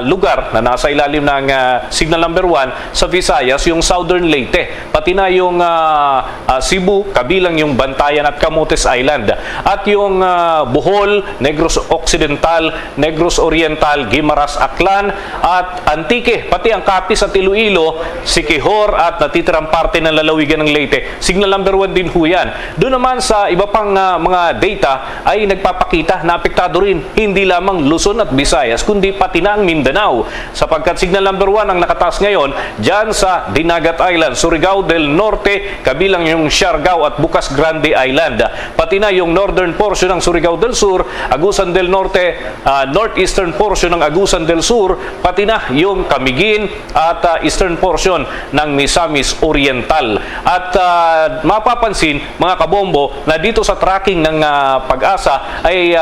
lugar na nasa ilalim ng signal number 1 sa Visayas, yung Southern Leyte, pati na yung Cebu, kabilang yung Bantayan at Camotes Island, at yung Bohol, Negros Occidental, Negros Oriental, Guimaras, Aklan at Antique, pati ang Capiz at Iloilo, Siquijor at natitirang parte ng lalawigan ng Leyte. Signal number 1 din ho yan. Doon naman sa iba pang mga data ay nagpapakita na apektado rin hindi lamang Luzon at Visayas kundi pati na ang Mindanao, sapagkat signal number 1 ang nakataas ngayon dyan sa Dinagat Island, Surigao del Norte, kabilang yung Siargao at Bukas Grande Island, pati na yung northern portion ng Surigao del Sur, Agusan del Norte, northeastern portion ng Agusan del Sur, pati na yung Camiguin at eastern portion ng Misamis Oriental. At mapapansin mga kabombo na dito sa tracking ng Pag-asa ay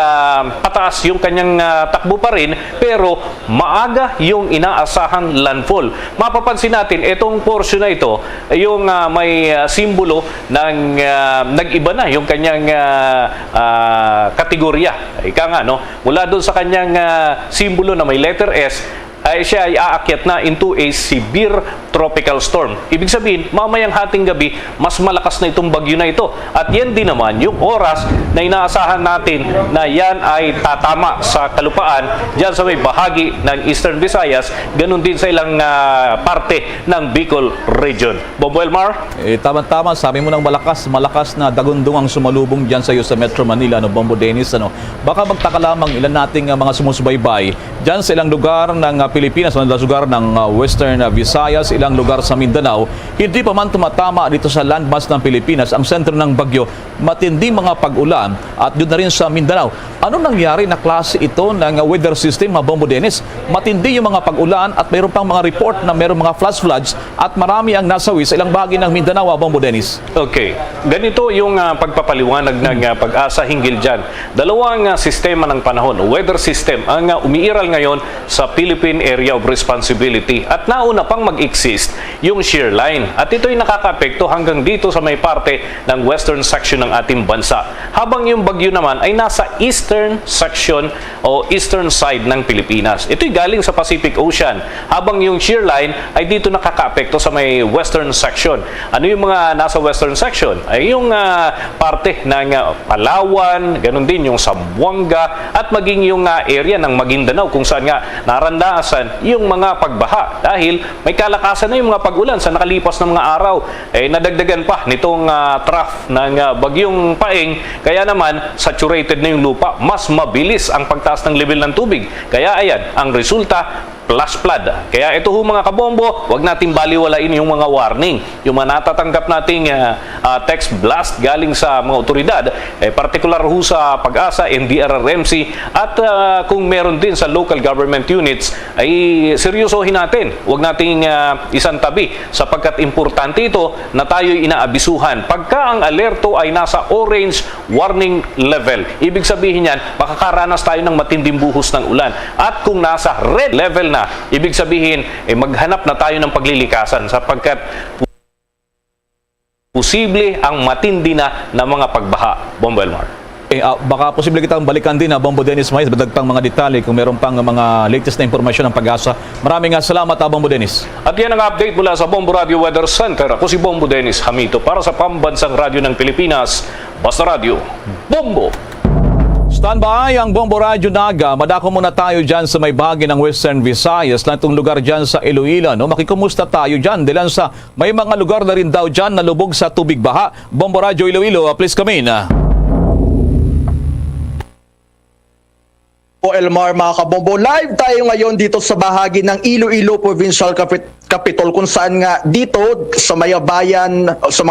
pataas yung kanyang takbo pa rin, pero maaga yung inaasahang landfall. Mapapansin natin itong portion na ito, yung may simbolo ng nag-iba na yung kanyang kategorya. Ika nga, mula doon sa kanyang simbolo na may letter S, ay siya ay aakyat na into a severe tropical storm. Ibig sabihin, mamayang hating gabi, mas malakas na itong bagyo na ito. At yan din naman yung oras na inaasahan natin na yan ay tatama sa kalupaan dyan sa may bahagi ng Eastern Visayas, ganun din sa ilang parte ng Bicol region. Bobo Elmar? Tama-tama, sabi mo ng malakas na dagundong ang sumalubong dyan sa iyo sa Metro Manila, Bombo Dennis. Baka magtaka lamang ilan nating mga sumusubaybay dyan sa ilang lugar ng Pilipinas, ilang lugar ng Western Visayas, ilang lugar sa Mindanao, hindi pa man tumatama dito sa landmass ng Pilipinas ang sentro ng bagyo, matinding mga pag-ulan, at doon na rin sa Mindanao. Ano nangyari na klase ito ng weather system, Bombo Dennis? Matindi yung mga pag-ulan at mayroon pang mga report na mayroon mga flash floods at marami ang nasawi sa ilang bahagi ng Mindanao, Bombo Dennis. Okay. Ganito yung pagpapaliwanag ng Pag-asa hinggil dyan. Dalawang sistema ng panahon, weather system, ang umiiral ngayon sa Philippine Area of Responsibility, at nauna pang mag-exist yung shear line. At ito'y nakaka-apekto hanggang dito sa may parte ng western section ng ating bansa. Habang yung bagyo naman ay nasa eastern section o eastern side ng Pilipinas. Ito'y galing sa Pacific Ocean. Habang yung shear line ay dito nakaka-apekto sa may western section. Ano yung mga nasa western section? Ay yung parte ng Palawan, ganun din yung Zamboanga, at maging yung area ng Maguindanao kung saan nga naranasan yung mga pagbaha dahil may kalakasan na yung mga pag-ulan sa nakalipas na mga araw. Nadagdagan pa nitong trough ng bagyong Paeng, kaya naman saturated na yung lupa, mas mabilis ang pagtaas ng level ng tubig. Kaya ayan, ang resulta, flash flood. Kaya ito ho mga kabombo, wag nating baliwalain yung mga warning. Yung mga natatanggap nating text blast galing sa mga otoridad, particular ho sa Pag-asa, NDRRMC, at kung meron din sa local government units, ay seryosohin natin. Wag nating isang tabi, sapagkat importante ito na tayo'y inaabisuhan. Pagka ang alerto ay nasa orange warning level, ibig sabihin yan, makakaranas tayo ng matinding buhos ng ulan. At kung nasa red level na, ibig sabihin, maghanap na tayo ng paglilikasan, sapagkat posible ang matindi na mga pagbaha. Bombo Elmar. Baka posible kitang balikan din, Bombo Dennis Mais, badag pang mga detalye kung meron pang mga latest na impormasyon ng Pag-asa. Maraming salamat, Bombo Dennis. At yan ang update mula sa Bombo Radio Weather Center. Ako si Bombo Dennis Hamito para sa Pambansang Radyo ng Pilipinas, Basta Radio, Bombo! Standby ang Bombo Radio Naga. Madako muna tayo dyan sa may bahagi ng Western Visayas, na itong lugar dyan sa Iloilo. Makikumusta tayo dyan? Dahil sa may mga lugar na rin daw dyan na lubog sa tubig baha. Bombo Radio Iloilo, please come in. O Elmar, mga kabombo, live tayo ngayon dito sa bahagi ng Iloilo Provincial Capital kung saan nga dito sa mga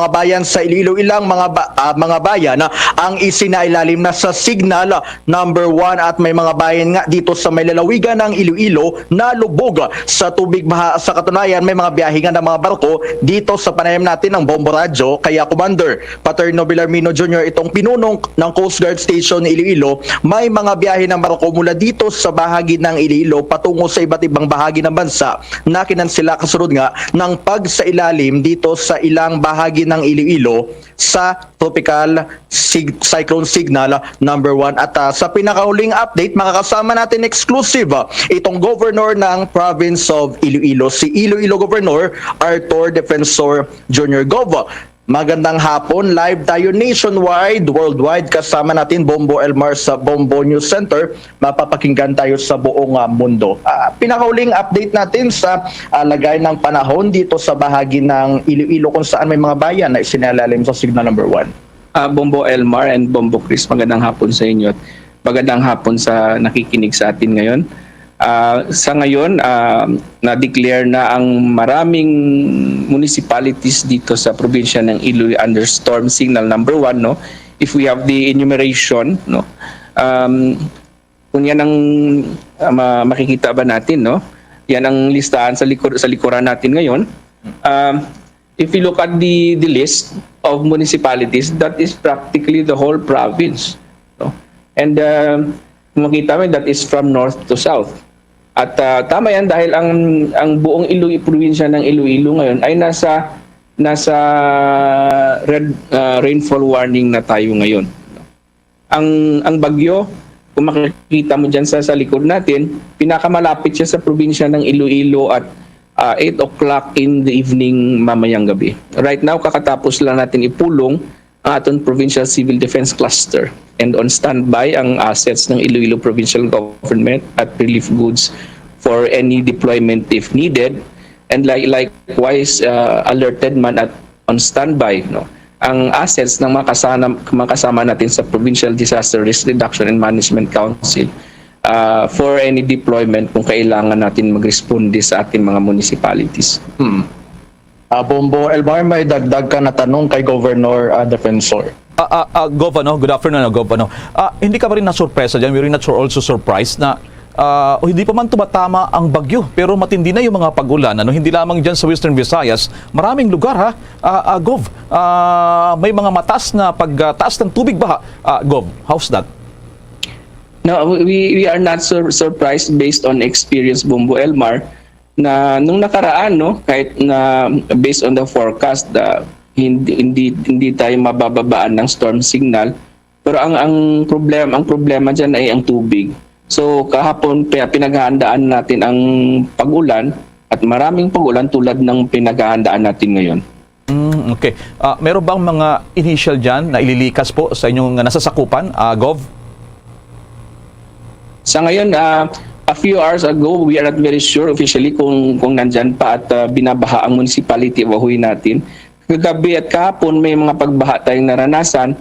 bayan sa Iloilo ilang mga bayan ang isinailalim na sa signal number 1 at may mga bayan nga dito sa may lalawigan ng Iloilo na lubog sa tubig baha. Sa katunayan may mga biyahe nga ng mga barko dito sa panayam natin ng Bombo Radyo, kaya Commander Paterno Villarmino Jr. itong pinunong ng Coast Guard Station ni Iloilo, may mga biyahe ng barko mula dito sa bahagi ng Iloilo patungo sa iba't ibang bahagi ng bansa na kinansela kasunod nga ng pagsailalim dito sa ilang bahagi ng Iloilo sa Tropical Cyclone Signal number 1. At sa pinakahuling update, makakasama natin exclusive itong governor ng province of Iloilo, si Iloilo Governor Arthur Defensor Jr. Gov. Magandang hapon, live tayo nationwide, worldwide, kasama natin Bombo Elmar sa Bombo News Center. Mapapakinggan tayo sa buong mundo. Pinakauling update natin sa lagay ng panahon dito sa bahagi ng Iloilo kung saan may mga bayan na isinalalim sa signal number 1. Bombo Elmar and Bombo Chris, magandang hapon sa inyo at magandang hapon sa nakikinig sa atin ngayon. Sa ngayon, na-declare na ang maraming municipalities dito sa probinsya ng Iloilo under storm signal number 1, no? If we have the enumeration, no? Kung yan ang makikita ba natin, no? Yan ang listahan sa likuran natin ngayon. If you look at the list of municipalities, that is practically the whole province, no? And makita mo, that is from north to south. At tama yan dahil ang buong probinsya ng Iloilo ngayon ay nasa red rainfall warning na tayo ngayon. Ang bagyo, kung makikita mo dyan sa likod natin, pinakamalapit siya sa probinsya ng Iloilo at 8 o'clock in the evening mamayang gabi. Right now, kakatapos lang natin ipulong ang atong Provincial Civil Defense Cluster. And on standby ang assets ng Iloilo Provincial Government at relief goods for any deployment if needed. And likewise, alerted man at on standby, no? Ang assets ng mga kasama natin sa Provincial Disaster Risk Reduction and Management Council for any deployment kung kailangan natin mag-responde sa ating mga municipalities. Bombo Elmar, may dagdag ka na tanong kay Governor Defensor. Governor, good afternoon, Governor. Hindi ka ba rin na-surpresa dyan? We're not also surprised na hindi pa man tumatama ang bagyo pero matindi na yung mga pag-ulan. Hindi lamang dyan sa Western Visayas, maraming lugar Gov. May mga mataas na pagtaas ng tubig baha. Gov, how's that? No, we are not surprised based on experience, Bombo Elmar, na nung nakaraan, no, kahit na based on the forecast, hindi tayo mabababaan ng storm signal, pero ang problema diyan ay ang tubig. So kahapon pinaghahandaan natin ang pag-ulan at maraming pag-ulan tulad ng pinaghahandaan natin ngayon. Okay. Meron bang mga initial dyan na ililikas po sa inyong nasasakupan, Gov? Sa ngayon, a few hours ago, we are not very sure officially kung nandyan pa at binabaha ang municipality of Ahuy natin. Kagabi at kahapon may mga pagbaha tayong naranasan